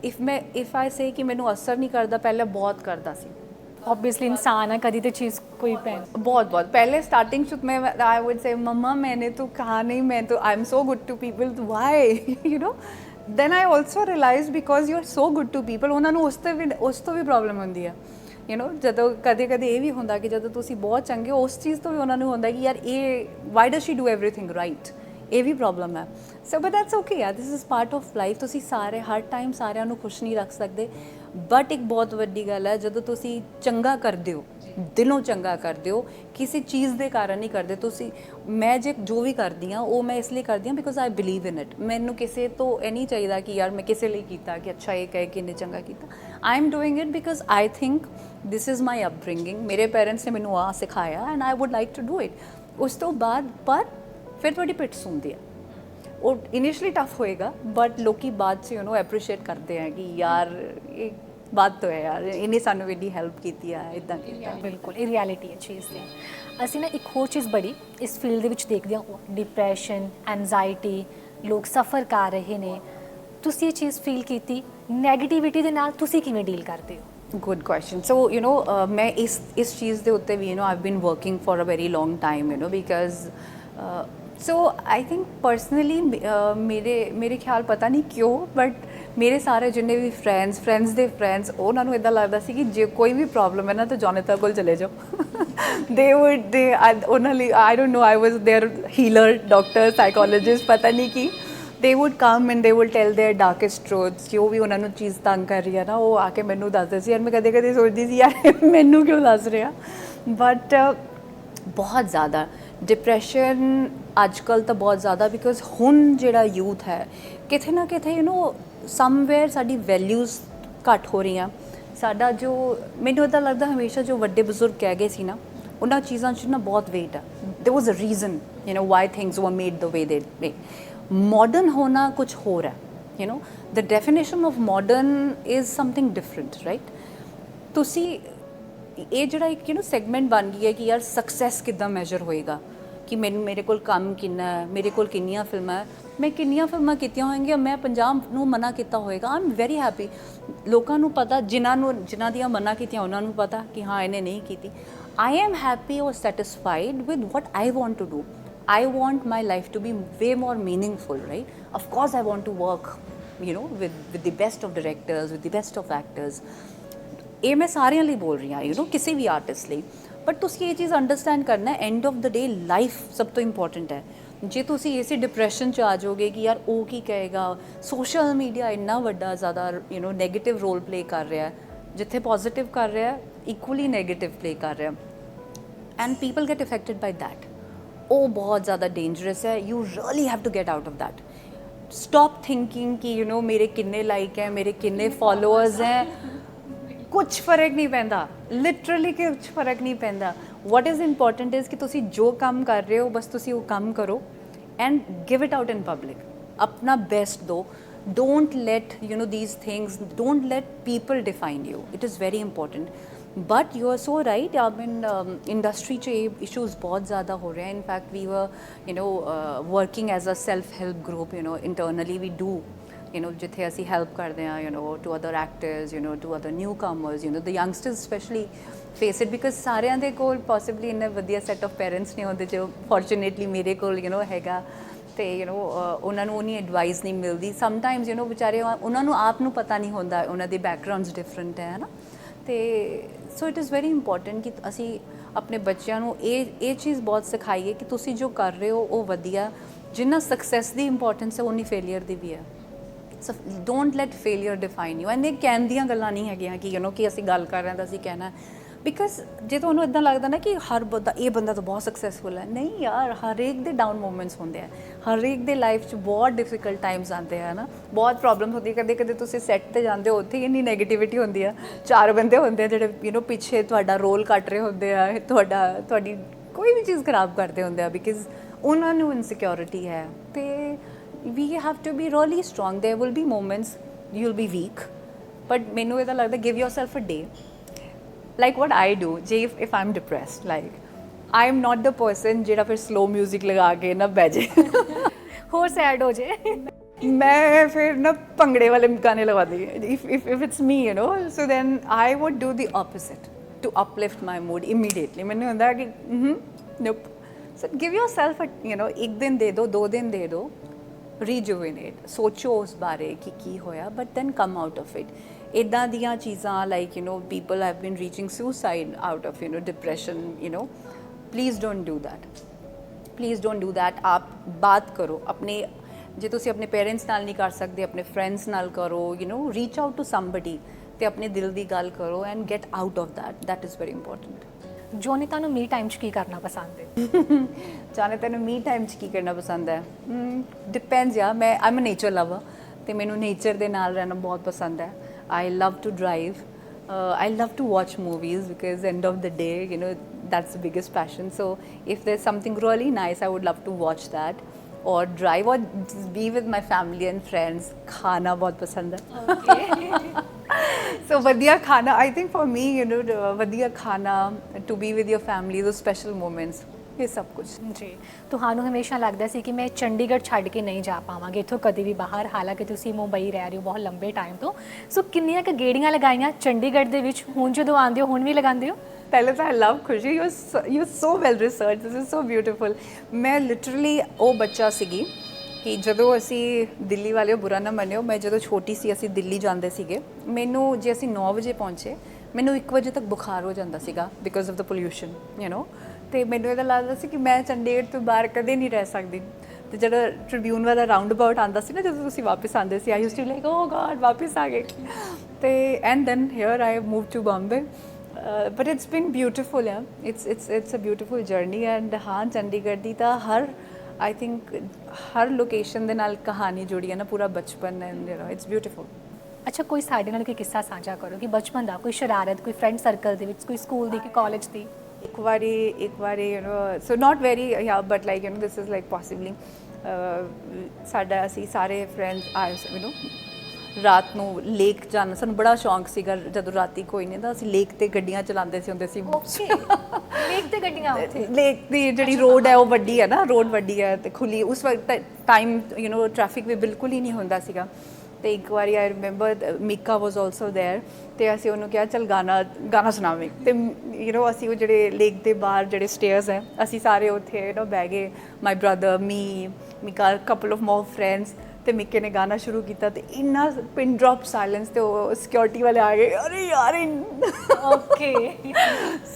if I say ਕਿ ਮੈਨੂੰ ਅਸਰ ਨਹੀਂ ਕਰਦਾ ਪਹਿਲਾਂ ਬਹੁਤ ਕਰਦਾ ਸੀ ऑब्वियसली इंसान है कभी तो चीज़ कोई पहन बहुत पहले स्टार्टिंग शुरू में आई वुड से मम्मा मैंने तो कहा नहीं मैं तो I am so good to people why then I also realized because you are so good to people ਉਹਨਾਂ ਨੂੰ ਉਸ ਤੋਂ ਵੀ ਪ੍ਰੋਬਲਮ ਹੁੰਦੀ ਹੈ ਜਦੋਂ ਕਦੇ ਇਹ ਵੀ ਹੁੰਦਾ ਕਿ ਜਦੋਂ ਤੁਸੀਂ ਬਹੁਤ ਚੰਗੇ ਹੋ ਉਸ ਚੀਜ਼ ਤੋਂ ਵੀ ਉਹਨਾਂ ਨੂੰ ਹੁੰਦਾ ਕਿ ਯਾਰ ਇਹ why does she do everything right ਇਹ ਵੀ ਪ੍ਰੋਬਲਮ ਹੈ ਸੋ ਬਟ ਦੈਟਸ ਓਕੇ ਯਾਰ this is part of life ਤੁਸੀਂ ਸਾਰੇ ਹਰ ਟਾਈਮ ਸਾਰਿਆਂ ਨੂੰ ਖੁਸ਼ ਨਹੀਂ ਰੱਖ ਸਕਦੇ ਬਟ ਇੱਕ ਬਹੁਤ ਵੱਡੀ ਗੱਲ ਹੈ ਜਦੋਂ ਤੁਸੀਂ ਚੰਗਾ ਕਰਦੇ ਹੋ ਦਿਲੋਂ ਚੰਗਾ ਕਰਦੇ ਹੋ ਕਿਸੇ ਚੀਜ਼ ਦੇ ਕਾਰਨ ਨਹੀਂ ਕਰਦੇ ਤੁਸੀਂ ਮੈਂ ਜੋ ਵੀ ਕਰਦੀ ਹਾਂ ਉਹ ਮੈਂ ਇਸ ਲਈ ਕਰਦੀ ਹਾਂ because I believe in it ਮੈਨੂੰ ਕਿਸੇ ਤੋਂ ਇਹ ਨਹੀਂ ਚਾਹੀਦਾ ਕਿ ਯਾਰ ਮੈਂ ਕਿਸੇ ਲਈ ਕੀਤਾ ਕਿ ਅੱਛਾ ਇਹ ਕਹੇ ਕਿ ਇਹਨੇ ਚੰਗਾ ਕੀਤਾ I am doing it because I think this is my upbringing ਮੇਰੇ ਪੇਰੈਂਟਸ ਨੇ ਮੈਨੂੰ ਆਹ ਸਿਖਾਇਆ and I would like to do it ਉਸ ਤੋਂ ਬਾਅਦ ਪਰ ਫਿਰ ਤੁਹਾਡੀ ਪਿੱਠ ਸੁਣਦੀ ਹੈ ਉਹ ਇਨੀਸ਼ੀਅਲੀ ਟਫ ਹੋਏਗਾ ਬਟ ਲੋਕੀ ਬਾਅਦ 'ਚ ਐਪਰੀਸ਼ੀਏਟ ਕਰਦੇ ਆ ਕਿ ਯਾਰ ਇਹ ਬਾਤ ਤਾਂ ਹੈ ਯਾਰ ਇਹਨੇ ਸਾਨੂੰ ਇੰਨੀ ਹੈਲਪ ਕੀਤੀ ਆ ਇੱਦਾਂ ਕੀਤਾ ਬਿਲਕੁਲ ਇਹ ਰਿਐਲਿਟੀ ਹੈ ਚੀਜ਼ ਦੀ ਅਸੀਂ ਨਾ ਇੱਕ ਹੋਰ ਚੀਜ਼ ਬੜੀ ਇਸ ਫੀਲਡ ਦੇ ਵਿੱਚ ਦੇਖਦੇ ਹਾਂ ਡਿਪਰੈਸ਼ਨ ਐਂਜ਼ਾਈਟੀ ਲੋਕ ਸਫਰ ਕਰ ਰਹੇ ਨੇ ਤੁਸੀਂ ਇਹ ਚੀਜ਼ ਫੀਲ ਕੀਤੀ ਨੈਗੇਟਿਵਿਟੀ ਦੇ ਨਾਲ ਤੁਸੀਂ ਕਿਵੇਂ ਡੀਲ ਕਰਦੇ ਹੋ ਗੁੱਡ ਕੁਐਸਚਨ ਸੋ ਮੈਂ ਇਸ ਚੀਜ਼ ਦੇ ਉੱਤੇ ਵੀ I've been working for a very long time because so I think personally ਮੇਰੇ ਖਿਆਲ ਪਤਾ ਨਹੀਂ ਕਿਉਂ ਬਟ ਮੇਰੇ ਸਾਰੇ ਜਿੰਨੇ ਵੀ ਫਰੈਂਡਸ ਦੇ ਫਰੈਂਡਸ, ਉਹਨਾਂ ਨੂੰ ਇਦਾਂ ਲੱਗਦਾ ਸੀ ਕਿ ਜੇ ਕੋਈ ਵੀ ਪ੍ਰੋਬਲਮ ਹੈ ਨਾ ਤਾਂ ਜੋਨਿਤਾ ਕੋਲ ਚਲੇ ਜਾਓ। ਉਹਨਾਂ ਲਈ I don't know, I was there healer, doctor, psychologist, ਪਤਾ ਨਹੀਂ ਕੀ। they would come and they would tell their darkest truths, ਜੋ ਵੀ ਉਹਨਾਂ ਨੂੰ ਚੀਜ਼ ਤੰਗ ਕਰ ਰਹੀ ਹੈ ਨਾ, ਉਹ ਆ ਕੇ ਮੈਨੂੰ ਦੱਸਦੇ ਸੀ। ਯਾਰ ਮੈਂ ਕਦੇ ਕਦੇ ਸੋਚਦੀ ਸੀ ਯਾਰ ਮੈਨੂੰ ਕਿਉਂ ਦੱਸ ਰਿਹਾ, ਬਟ ਬਹੁਤ ਜ਼ਿਆਦਾ ਡਿਪਰੈਸ਼ਨ ਅੱਜ ਕੱਲ੍ਹ ਤਾਂ ਬਹੁਤ ਜ਼ਿਆਦਾ, ਬਿਕੋਜ਼ ਹੁਣ ਜਿਹੜਾ ਯੂਥ ਹੈ ਕਿਤੇ ਨਾ ਕਿਤੇ ਸਮਵੇਅਰ ਸਾਡੀ ਵੈਲਿਊਜ਼ ਘੱਟ ਹੋ ਰਹੀਆਂ। ਸਾਡਾ ਜੋ, ਮੈਨੂੰ ਇੱਦਾਂ ਲੱਗਦਾ ਹਮੇਸ਼ਾ ਜੋ ਵੱਡੇ ਬਜ਼ੁਰਗ ਕਹਿ ਗਏ ਸੀ ਨਾ, ਉਹਨਾਂ ਚੀਜ਼ਾਂ 'ਚ ਨਾ ਬਹੁਤ ਵੇਟ ਆ। There was a reason why things were made the way they may. Modern होना कुछ हो रहा है, the definition of modern is something different, right. ਤੁਸੀਂ ਇਹ ਜਿਹੜਾ ਇੱਕ ਸੈਗਮੈਂਟ ਬਣ ਗਈ ਹੈ ਕਿ ਯਾਰ ਸਕਸੈਸ ਕਿੱਦਾਂ ਮੈਜਰ ਹੋਏਗਾ, ਕਿ ਮੇਰੇ ਕੋਲ ਕੰਮ ਕਿੰਨਾ ਹੈ, ਮੇਰੇ ਕੋਲ ਕਿੰਨੀਆਂ ਫਿਲਮਾਂ ਹੈ, ਮੈਂ ਕਿੰਨੀਆਂ ਫਿਲਮਾਂ ਕੀਤੀਆਂ ਹੋਣਗੀਆਂ, ਮੈਂ 50 ਨੂੰ ਮਨਾ ਕੀਤਾ ਹੋਏਗਾ। I am very happy. ਲੋਕਾਂ ਨੂੰ ਪਤਾ, ਜਿਨ੍ਹਾਂ ਦੀਆਂ ਮਨਾ ਕੀਤੀਆਂ ਉਹਨਾਂ ਨੂੰ ਪਤਾ ਕਿ ਹਾਂ ਇਹਨੇ ਨਹੀਂ ਕੀਤੀ। I am happy or satisfied with what I want to do. I want my life to be way more meaningful, right? Of course I want to work, with the best of directors, with the best of actors. ਇਹ ਮੈਂ ਸਾਰਿਆਂ ਲਈ ਬੋਲ ਰਹੀ ਹਾਂ, ਕਿਸੇ ਵੀ artist ਲਈ। But ਤੁਸੀਂ ਇਹ ਚੀਜ਼ ਅੰਡਰਸਟੈਂਡ ਕਰਨਾ, and of the day life ਸਭ ਤੋਂ ਇੰਪੋਰਟੈਂਟ ਹੈ। ਜੇ ਤੁਸੀਂ ਇਸੇ ਡਿਪਰੈਸ਼ਨ 'ਚ ਆ ਜਾਓਗੇ ਕਿ ਯਾਰ ਉਹ ਕੀ ਕਹੇਗਾ, ਸੋਸ਼ਲ ਮੀਡੀਆ ਇੰਨਾ ਵੱਡਾ ਜ਼ਿਆਦਾ ਨੈਗੇਟਿਵ ਰੋਲ ਪਲੇ ਕਰ ਰਿਹਾ, ਜਿੱਥੇ ਪੋਜ਼ੀਟਿਵ ਕਰ ਰਿਹਾ ਇਕੁਅਲੀ ਨੈਗੇਟਿਵ ਪਲੇ ਕਰ ਰਿਹਾ, and people get affected by that. ਉਹ ਬਹੁਤ ਜ਼ਿਆਦਾ ਡੇਂਜਰਸ ਹੈ। You really have to get out of that. Stop thinking कि ਮੇਰੇ ਕਿੰਨੇ ਲਾਈਕ ਹੈ, ਮੇਰੇ ਕਿੰਨੇ ਫੋਲੋਅਰਸ ਹੈ, ਕੁਛ ਫਰਕ ਨਹੀਂ ਪੈਂਦਾ, ਲਿਟਰਲੀ ਕੁਛ ਫਰਕ ਨਹੀਂ ਪੈਂਦਾ। ਵਾਟ ਇਜ਼ ਇੰਪੋਰਟੈਂਟ ਇਜ਼ ਕਿ ਤੁਸੀਂ ਜੋ ਕੰਮ ਕਰ ਰਹੇ ਹੋ ਬਸ ਤੁਸੀਂ ਉਹ ਕੰਮ ਕਰੋ and give it out in public. ਆਪਣਾ ਬੈਸਟ ਦੋ। don't let these things, don't let people define you. It is very important. But you are so right, I mean industry ch issues bahut zyada ho rahe hain. In fact we were working as a self help group, internally we do jithe ਅਸੀਂ help ਕਰਦੇ ਹਾਂ to other actors, to other newcomers, the youngsters especially face it, because ਸਾਰਿਆਂ ਦੇ ਕੋਲ possibly ਇੰਨੇ ਵਧੀਆ set of parents ਨਹੀਂ ਹੁੰਦੇ ਜੋ fortunately ਮੇਰੇ ਕੋਲ ਹੈਗਾ, ਤੇ ਉਹਨਾਂ ਨੂੰ ਉਨੀ ਐਡਵਾਈਸ ਨਹੀਂ ਮਿਲਦੀ ਸਮਟਾਈਮਸ। ਵਿਚਾਰੇ ਉਹਨਾਂ ਨੂੰ ਆਪ ਨੂੰ ਪਤਾ ਨਹੀਂ ਹੁੰਦਾ, ਉਹਨਾਂ ਦੇ ਬੈਕਗਰਾਉਂਡਸ ਡਿਫਰੈਂਟ ਹੈ ਨਾ। ਤੇ so it is very important ਕਿ ਅਸੀਂ ਆਪਣੇ ਬੱਚਿਆਂ ਨੂੰ ਇਹ ਚੀਜ਼ ਬਹੁਤ ਸਿਖਾਈਏ ਕਿ ਤੁਸੀਂ ਜੋ ਕਰ ਰਹੇ ਹੋ ਉਹ ਵਧੀਆ। ਜਿੰਨਾ ਸਕਸੈਸ ਦੀ ਇੰਪੋਰਟੈਂਸ ਹੈ ਉਨੀ ਫੇਲੀਅਰ ਦੀ ਵੀ ਹੈ। So don't let failure define you. And ਇਹ ਕਹਿਣ ਦੀਆਂ ਗੱਲਾਂ ਨਹੀਂ ਹੈਗੀਆਂ ਕਿ ਅਸੀਂ ਗੱਲ ਕਰ ਰਹੇ ਹਾਂ ਤਾਂ ਅਸੀਂ ਕਹਿਣਾ, ਬਿਕਾਜ਼ ਜੇ ਤੁਹਾਨੂੰ ਇੱਦਾਂ ਲੱਗਦਾ ਨਾ ਕਿ ਹਰ ਬੰਦਾ ਇਹ ਬੰਦਾ ਤਾਂ ਬਹੁਤ ਸਕਸੈਸਫੁਲ ਹੈ, ਨਹੀਂ ਯਾਰ, ਹਰੇਕ ਦੇ ਡਾਊਨ ਮੂਮੈਂਟਸ ਹੁੰਦੇ ਆ, ਹਰੇਕ ਦੇ ਲਾਈਫ 'ਚ ਬਹੁਤ ਡਿਫਿਕਲਟ ਟਾਈਮਸ ਆਉਂਦੇ ਆ ਨਾ, ਬਹੁਤ ਪ੍ਰੋਬਲਮਸ ਹੁੰਦੀ। ਕਦੇ ਕਦੇ ਤੁਸੀਂ ਸੈੱਟ 'ਤੇ ਜਾਂਦੇ ਹੋ, ਉੱਥੇ ਇੰਨੀ ਨੈਗੇਟਿਵਿਟੀ ਹੁੰਦੀ ਆ, 4 ਬੰਦੇ ਹੁੰਦੇ ਆ ਜਿਹੜੇ ਪਿੱਛੇ ਤੁਹਾਡਾ ਰੋਲ ਕੱਟ ਰਹੇ ਹੁੰਦੇ ਆ, ਤੁਹਾਡੀ ਕੋਈ ਵੀ ਚੀਜ਼ ਖਰਾਬ ਕਰਦੇ ਹੁੰਦੇ ਆ, ਬਿਕਾਜ਼ ਉਹਨਾਂ ਨੂੰ ਇਨਸਿਕਿਉਰਿਟੀ ਹੈ। ਤੇ we have to be really strong. There will be moments you'll be weak, but ਮੈਨੂੰ ਇਹਦਾ ਲੱਗਦਾ give yourself a day, like what I do. if I'm depressed, like I'm not the person ਜਿਹੜਾ ਫਿਰ slow music ਲਗਾ ਕੇ ਨਾ ਬਹਿ ਜੇ ਹੋਰ ਸੈਡ ਹੋ ਜੇ। ਮੈਂ ਫਿਰ ਨਾ ਭੰਗੜੇ ਵਾਲੇ ਗਾਣੇ ਲਗਾਉਂਦੀ if it's me, so then I would do the opposite to uplift my mood immediately. ਮੈਨੂੰ ਹੁੰਦਾ ਕਿ nope. So give yourself a ਇੱਕ ਦਿਨ ਦੇ ਦਿਓ, 2 ਦਿਨ ਦੇ ਦਿਓ, ਰੀਜੂਵਿਨੇਟ, ਸੋਚੋ ਉਸ ਬਾਰੇ ਕਿ ਕੀ ਹੋਇਆ, but then come out of it. ਇੱਦਾਂ ਦੀਆਂ ਚੀਜ਼ਾਂ like people have been reaching suicide out of depression, please don't do that, please don't do that. ਆਪ ਬਾਤ ਕਰੋ ਆਪਣੇ, ਜੇ ਤੁਸੀਂ ਆਪਣੇ ਪੇਰੈਂਟਸ ਨਾਲ ਨਹੀਂ ਕਰ ਸਕਦੇ, ਆਪਣੇ ਫਰੈਂਡਸ ਨਾਲ ਕਰੋ, ਰੀਚ ਆਊਟ ਟੂ ਸਮਬਡੀ ਅਤੇ ਆਪਣੇ ਦਿਲ ਦੀ ਗੱਲ ਕਰੋ and get out of that is very important. Jonita ਨੂੰ ਮੀ ਟਾਈਮ 'ਚ ਕੀ ਕਰਨਾ ਪਸੰਦ ਹੈ? ਜੋਨਿਤਾ ਨੂੰ ਮੀ ਟਾਈਮ 'ਚ ਕੀ ਕਰਨਾ ਪਸੰਦ ਹੈ? ਡਿਪੈਂਡਸ ਯਾਰ। ਆਈ ਐਮ ਨੇਚਰ ਲਵਰ ਅਤੇ ਮੈਨੂੰ ਨੇਚਰ ਦੇ ਨਾਲ ਰਹਿਣਾ ਬਹੁਤ ਪਸੰਦ ਹੈ। I love to drive, I love to watch movies, because end of the day that's the biggest passion. So if there's something really nice, I would love to watch that or drive or just be with my family and friends. खाना बहुत पसंद है। Okay. So ਵਧੀਆ ਖਾਣਾ, I think for me, ਵਧੀਆ ਖਾਣਾ, to be with your family, those special moments, ਇਹ ਸਭ ਕੁਝ। ਜੀ, ਤੁਹਾਨੂੰ ਹਮੇਸ਼ਾ ਲੱਗਦਾ ਸੀ ਕਿ ਮੈਂ ਚੰਡੀਗੜ੍ਹ ਛੱਡ ਕੇ ਨਹੀਂ ਜਾ ਪਾਵਾਂਗੀ ਇੱਥੋਂ ਕਦੇ ਵੀ ਬਾਹਰ, ਹਾਲਾਂਕਿ ਤੁਸੀਂ ਮੁੰਬਈ ਰਹਿ ਰਹੇ ਹੋ ਬਹੁਤ ਲੰਬੇ ਟਾਈਮ ਤੋਂ। ਸੋ ਕਿੰਨੀਆਂ ਕੁ ਗੇੜੀਆਂ ਲਗਾਈਆਂ ਚੰਡੀਗੜ੍ਹ ਦੇ ਵਿੱਚ? ਹੁਣ ਜਦੋਂ ਆਉਂਦੇ ਹੋ ਹੁਣ ਵੀ ਲਗਾਉਂਦੇ ਹੋ? ਪਹਿਲੇ ਤਾਂ ਆਈ ਲਵ ਖੁਸ਼ੀ, you so well research, this is so beautiful. ਮੈਂ ਲਿਟਰਲੀ ਉਹ ਬੱਚਾ ਸੀਗੀ ਕਿ ਜਦੋਂ ਅਸੀਂ ਦਿੱਲੀ ਵਾਲਿਓ ਬੁਰਾ ਨਾ ਮੰਨਿਓ, ਮੈਂ ਜਦੋਂ ਛੋਟੀ ਸੀ ਅਸੀਂ ਦਿੱਲੀ ਜਾਂਦੇ ਸੀਗੇ, ਮੈਨੂੰ ਜੇ ਅਸੀਂ 9 ਵਜੇ ਪਹੁੰਚੇ ਮੈਨੂੰ 1 ਵਜੇ ਤੱਕ ਬੁਖਾਰ ਹੋ ਜਾਂਦਾ ਸੀਗਾ ਬਿਕਾਜ਼ ਆਫ ਦਾ ਪੋਲਿਊਸ਼ਨ ਤੇ ਮੈਨੂੰ ਇਹਦਾ ਲੱਗਦਾ ਸੀ ਕਿ ਮੈਂ ਚੰਡੀਗੜ੍ਹ ਤੋਂ ਬਾਹਰ ਕਦੇ ਨਹੀਂ ਰਹਿ ਸਕਦੀ। ਤੇ ਜਦੋਂ ਟ੍ਰਿਬਿਊਨ ਵਾਲਾ ਰਾਉਂਡ ਅਬਾਊਟ ਆਉਂਦਾ ਸੀ ਨਾ, ਜਦੋਂ ਤੁਸੀਂ ਵਾਪਸ ਆਉਂਦੇ ਸੀ, I used to like oh God ਵਾਪਸ ਆ ਗਏ। ਤੇ and then here I move to Bombay, but it's been beautiful ਹੈ, it's a beautiful journey. And ਹਾਂ, ਚੰਡੀਗੜ੍ਹ ਦੀ ਤਾਂ ਹਰ ਆਈ ਥਿੰਕ ਹਰ ਲੋਕੇਸ਼ਨ ਦੇ ਨਾਲ ਕਹਾਣੀ ਜੁੜੀ ਹੈ ਨਾ, ਪੂਰਾ ਬਚਪਨ ਐਂਡ ਇਟਸ ਬਿਊਟੀਫੁਲ। ਅੱਛਾ, ਕੋਈ ਸਾਡੇ ਨਾਲ ਕੋਈ ਕਿੱਸਾ ਸਾਂਝਾ ਕਰੋ ਕਿ ਬਚਪਨ ਦਾ ਕੋਈ ਸ਼ਰਾਰਤ, ਕੋਈ ਫਰੈਂਡ ਸਰਕਲ ਦੇ ਵਿੱਚ, ਕੋਈ ਸਕੂਲ ਦੀ, ਕੋਈ ਕਾਲਜ ਦੀ। ਇੱਕ ਵਾਰੀ so not very but like this is like possibly ਸਾਡਾ ਅਸੀਂ ਸਾਰੇ ਫਰੈਂਡਸ ਆਏ ਰਾਤ ਨੂੰ ਲੇਕ ਜਾਣਾ, ਸਾਨੂੰ ਬੜਾ ਸ਼ੌਂਕ ਸੀਗਾ। ਜਦੋਂ ਰਾਤੀ ਕੋਈ ਨਹੀਂ ਤਾਂ ਅਸੀਂ ਲੇਕ ਤੇ ਗੱਡੀਆਂ ਚਲਾਉਂਦੇ ਸੀ ਹੁੰਦੇ ਸੀ। ਓਕੇ, ਲੇਕ ਤੇ ਗੱਡੀਆਂ ਉੱਥੇ। ਲੇਕ ਦੀ ਜਿਹੜੀ ਰੋਡ ਹੈ ਉਹ ਵੱਡੀ ਹੈ ਨਾ, ਰੋਡ ਵੱਡੀ ਹੈ ਤੇ ਖੁੱਲੀ, ਉਸ ਵਕਤ ਟਾਈਮ ਟ੍ਰੈਫਿਕ ਵੀ ਬਿਲਕੁਲ ਹੀ ਨਹੀਂ ਹੁੰਦਾ ਸੀਗਾ। ਤੇ ਇੱਕ ਵਾਰੀ I remember Mika was also there, ਤੇ ਅਸੀਂ ਉਹਨੂੰ ਕਿਹਾ ਚੱਲ ਗਾਣਾ ਸੁਣਾਵੇਂ। ਤੇ ਅਸੀਂ ਉਹ ਜਿਹੜੇ ਲੇਕ ਦੇ ਬਾਹਰ ਜਿਹੜੇ ਸਟੇਅਰਸ ਹੈ, ਅਸੀਂ ਸਾਰੇ ਉੱਥੇ ਬਹਿ ਗਏ, my brother, Mika, couple of more friends, ਤੇ ਮਿੱਕੇ ਨੇ ਗਾਣਾ ਸ਼ੁਰੂ ਕੀਤਾ ਤੇ ਇੰਨਾ ਪਿਨ ਡ੍ਰੌਪ ਸਾਇਲੈਂਸ, ਤੇ ਉਹ ਸਿਕਿਉਰਿਟੀ ਵਾਲੇ ਆ ਗਏ, ਅਰੇ ਯਾਰ। Okay,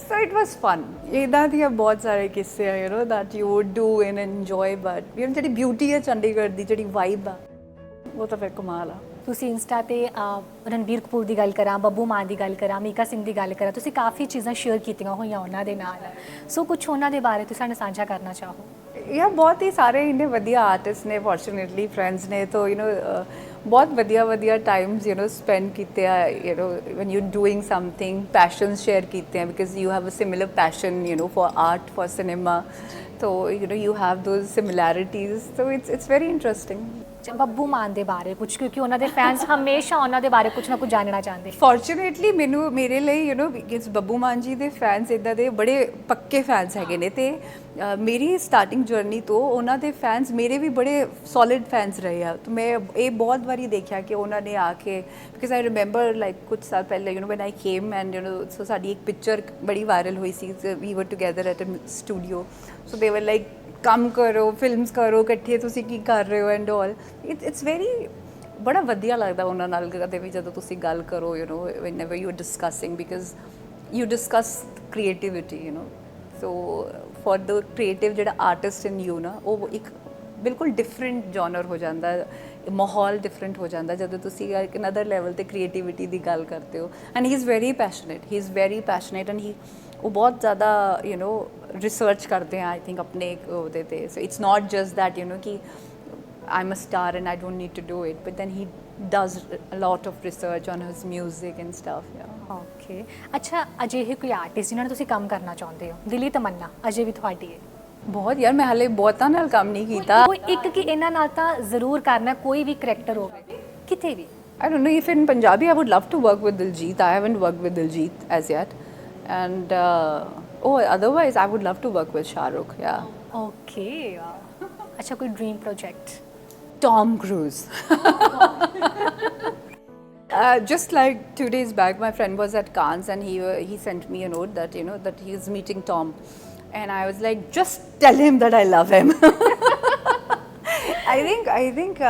so it was fun. ਇੱਦਾਂ ਦੀਆਂ ਬਹੁਤ ਸਾਰੇ ਕਿੱਸੇ ਆ that you would do and enjoy, but ਜਿਹੜੀ ਬਿਊਟੀ ਹੈ ਚੰਡੀਗੜ੍ਹ ਦੀ, ਜਿਹੜੀ ਵਾਈਬ ਆ, ਉਹ ਤਾਂ ਫਿਰ ਕਮਾਲ ਆ। ਤੁਸੀਂ ਇੰਸਟਾ ਤੇ ਰਣਬੀਰ ਕਪੂਰ ਦੀ ਗੱਲ ਕਰਾਂ, ਬੱਬੂ ਮਾਨ ਦੀ ਗੱਲ ਕਰਾਂ, ਮੀਕਾ ਸਿੰਘ ਦੀ ਗੱਲ ਕਰਾਂ, ਤੁਸੀਂ ਕਾਫੀ ਚੀਜ਼ਾਂ ਸ਼ੇਅਰ ਕੀਤੀਆਂ ਹੋਈਆਂ ਉਹਨਾਂ ਦੇ ਨਾਲ। ਸੋ ਕੁਛ ਉਹਨਾਂ ਦੇ ਬਾਰੇ ਤੁਸੀਂ ਸਾਡੇ ਸਾਂਝਾ ਕਰਨਾ ਚਾਹੋ? ਯਾ ਬਹੁਤ ਹੀ ਸਾਰੇ ਇੰਨੇ ਵਧੀਆ ਆਰਟਿਸਟ ਨੇ, ਫੋਰਚੂਨੇਟਲੀ ਫਰੈਂਡਸ ਨੇ, ਤਾਂ ਬਹੁਤ ਵਧੀਆ ਟਾਈਮਸ ਸਪੈਂਡ ਕੀਤੇ ਆ, when you doing something, passions share ਕੀਤੇ ਆ, because you have a similar passion for art, for cinema, तो you have those similarities, so it's very interesting। Babbu Maan ਦੇ ਬਾਰੇ ਕੁਝ, ਕਿਉਂਕਿ ਉਹਨਾਂ ਦੇ ਫੈਨਸ ਹਮੇਸ਼ਾ ਉਹਨਾਂ ਦੇ ਬਾਰੇ ਕੁਝ ਨਾ ਕੁਝ ਜਾਣਨਾ ਚਾਹੁੰਦੇ। ਫੋਰਚੂਨੇਟਲੀ ਮੇਰੇ ਲਈ ਬਿਕਾਜ਼ ਬੱਬੂ ਮਾਨ ਜੀ ਦੇ ਫੈਨਸ ਇੱਦਾਂ ਦੇ ਬੜੇ ਪੱਕੇ ਫੈਨਸ ਹੈਗੇ ਨੇ, ਤੇ ਮੇਰੀ ਸਟਾਰਟਿੰਗ ਜਰਨੀ ਤੋਂ ਉਹਨਾਂ ਦੇ ਫੈਨਸ ਮੇਰੇ ਵੀ ਬੜੇ ਸੋਲਿਡ ਫੈਨਸ ਰਹੇ ਆ। ਤਾਂ ਮੈਂ ਇਹ ਬਹੁਤ ਵਾਰੀ ਦੇਖਿਆ ਕਿ ਉਹਨਾਂ ਨੇ ਆ ਕੇ, ਬਿਕਾਜ਼ ਆਈ ਰਿਮੈਂਬਰ ਲਾਈਕ ਕੁਝ ਸਾਲ ਪਹਿਲੇ van I came and so ਸਾਡੀ ਇੱਕ ਪਿਕਚਰ ਬੜੀ ਵਾਇਰਲ ਹੋਈ ਸੀ, ਵੀ ਵਰ together at a studio, so they ਵਰ ਲਾਈਕ ਕੰਮ ਕਰੋ, ਫਿਲਮਸ ਕਰੋ ਇਕੱਠੇ, ਤੁਸੀਂ ਕੀ ਕਰ ਰਹੇ ਹੋ ਐਂਡ ਆਲ। ਇਟਸ ਵੈਰੀ ਬੜਾ ਵਧੀਆ ਲੱਗਦਾ ਉਹਨਾਂ ਨਾਲ ਕਦੇ ਵੀ ਜਦੋਂ ਤੁਸੀਂ ਗੱਲ ਕਰੋ, whenever you are discussing, because you discuss creativity, so for the creative ਜਿਹੜਾ ਆਰਟਿਸਟ ਇਨ ਯੂ ਨਾ, ਉਹ ਇੱਕ ਬਿਲਕੁਲ ਡਿਫਰੈਂਟ ਜਨਰ ਹੋ ਜਾਂਦਾ, ਮਾਹੌਲ ਡਿਫਰੈਂਟ ਹੋ ਜਾਂਦਾ ਜਦੋਂ ਤੁਸੀਂ ਇੱਕ ਅਨਦਰ ਲੈਵਲ ਤੇ ਕ੍ਰੀਏਟੀਵਿਟੀ ਦੀ ਗੱਲ ਕਰਦੇ ਹੋ। And he is very passionate and ਉਹ ਬਹੁਤ ਜ਼ਿਆਦਾ ਰਿਸਰਚ ਕਰਦੇ ਆ, ਆਈ ਥਿੰਕ ਆਪਣੇ ਉਹਦੇ ਤੇ। So it's not just that ਕਿ I'm a star and I don't need to do it, but then he does a lot of research on his music and stuff, yeah। Okay, ਅੱਛਾ, ਅਜਿਹੇ ਕੋਈ artist ਜਿਨ੍ਹਾਂ ਨਾਲ ਤੁਸੀਂ ਕੰਮ ਕਰਨਾ ਚਾਹੁੰਦੇ ਹੋ, ਦਿਲੀ ਤਮੰਨਾ ਅਜੇ ਵੀ ਤੁਹਾਡੀ ਹੈ? ਬਹੁਤ ਯਾਰ, ਮੈਂ ਹਾਲੇ ਬਹੁਤਾਂ ਨਾਲ ਕੰਮ ਨਹੀਂ ਕੀਤਾ। ਕੋਈ ਇੱਕ ਕਿ ਇਹਨਾਂ ਨਾਲ ਤਾਂ ਜ਼ਰੂਰ ਕਰਨਾ, ਕੋਈ ਵੀ ਕਰੈਕਟਰ ਹੋਵੇ ਕਿਤੇ ਵੀ। I don't know if in Punjabi I would love to work with Diljit. I haven't worked with Diljit as yet, and otherwise I would love to work with Shah Rukh, yeah। Okay, ਅੱਛਾ, ਕੋਈ dream project? Tom Cruise। Just like 2 days back, my friend was at Cannes and he sent me a note that that he is meeting Tom, and I was like, just tell him that I love him। I think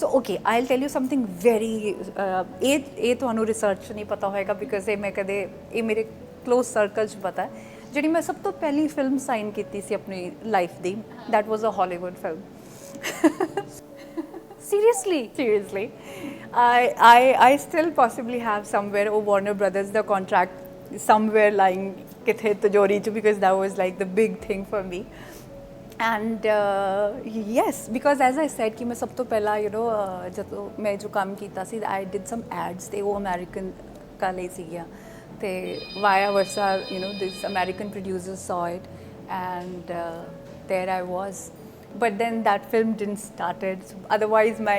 so okay, I'll tell you something very ਇਹ ਤੁਹਾਨੂੰ research ਨਹੀਂ ਪਤਾ ਹੋਏਗਾ, because ਇਹ ਮੈਂ ਕਦੇ ਇਹ ਮੇਰੇ ਕਲੋਜ਼ ਸਰਕਲ 'ਚ ਪਤਾ ਹੈ। ਜਿਹੜੀ ਮੈਂ ਸਭ ਤੋਂ ਪਹਿਲੀ ਫਿਲਮ ਸਾਈਨ ਕੀਤੀ ਸੀ ਆਪਣੀ life the, that was a Hollywood film। Seriously, I still possibly have somewhere Warner Brothers the contract somewhere lying kithe tajori chu, because that was like the big thing for me। And yes, because as I said कि मैं सब तो पहला जब मैं जो काम किया सी, I did some ads, ते वो American का ले सी गया, ते via versa this American producers saw it, and there I was। But then that film didn't started, so otherwise my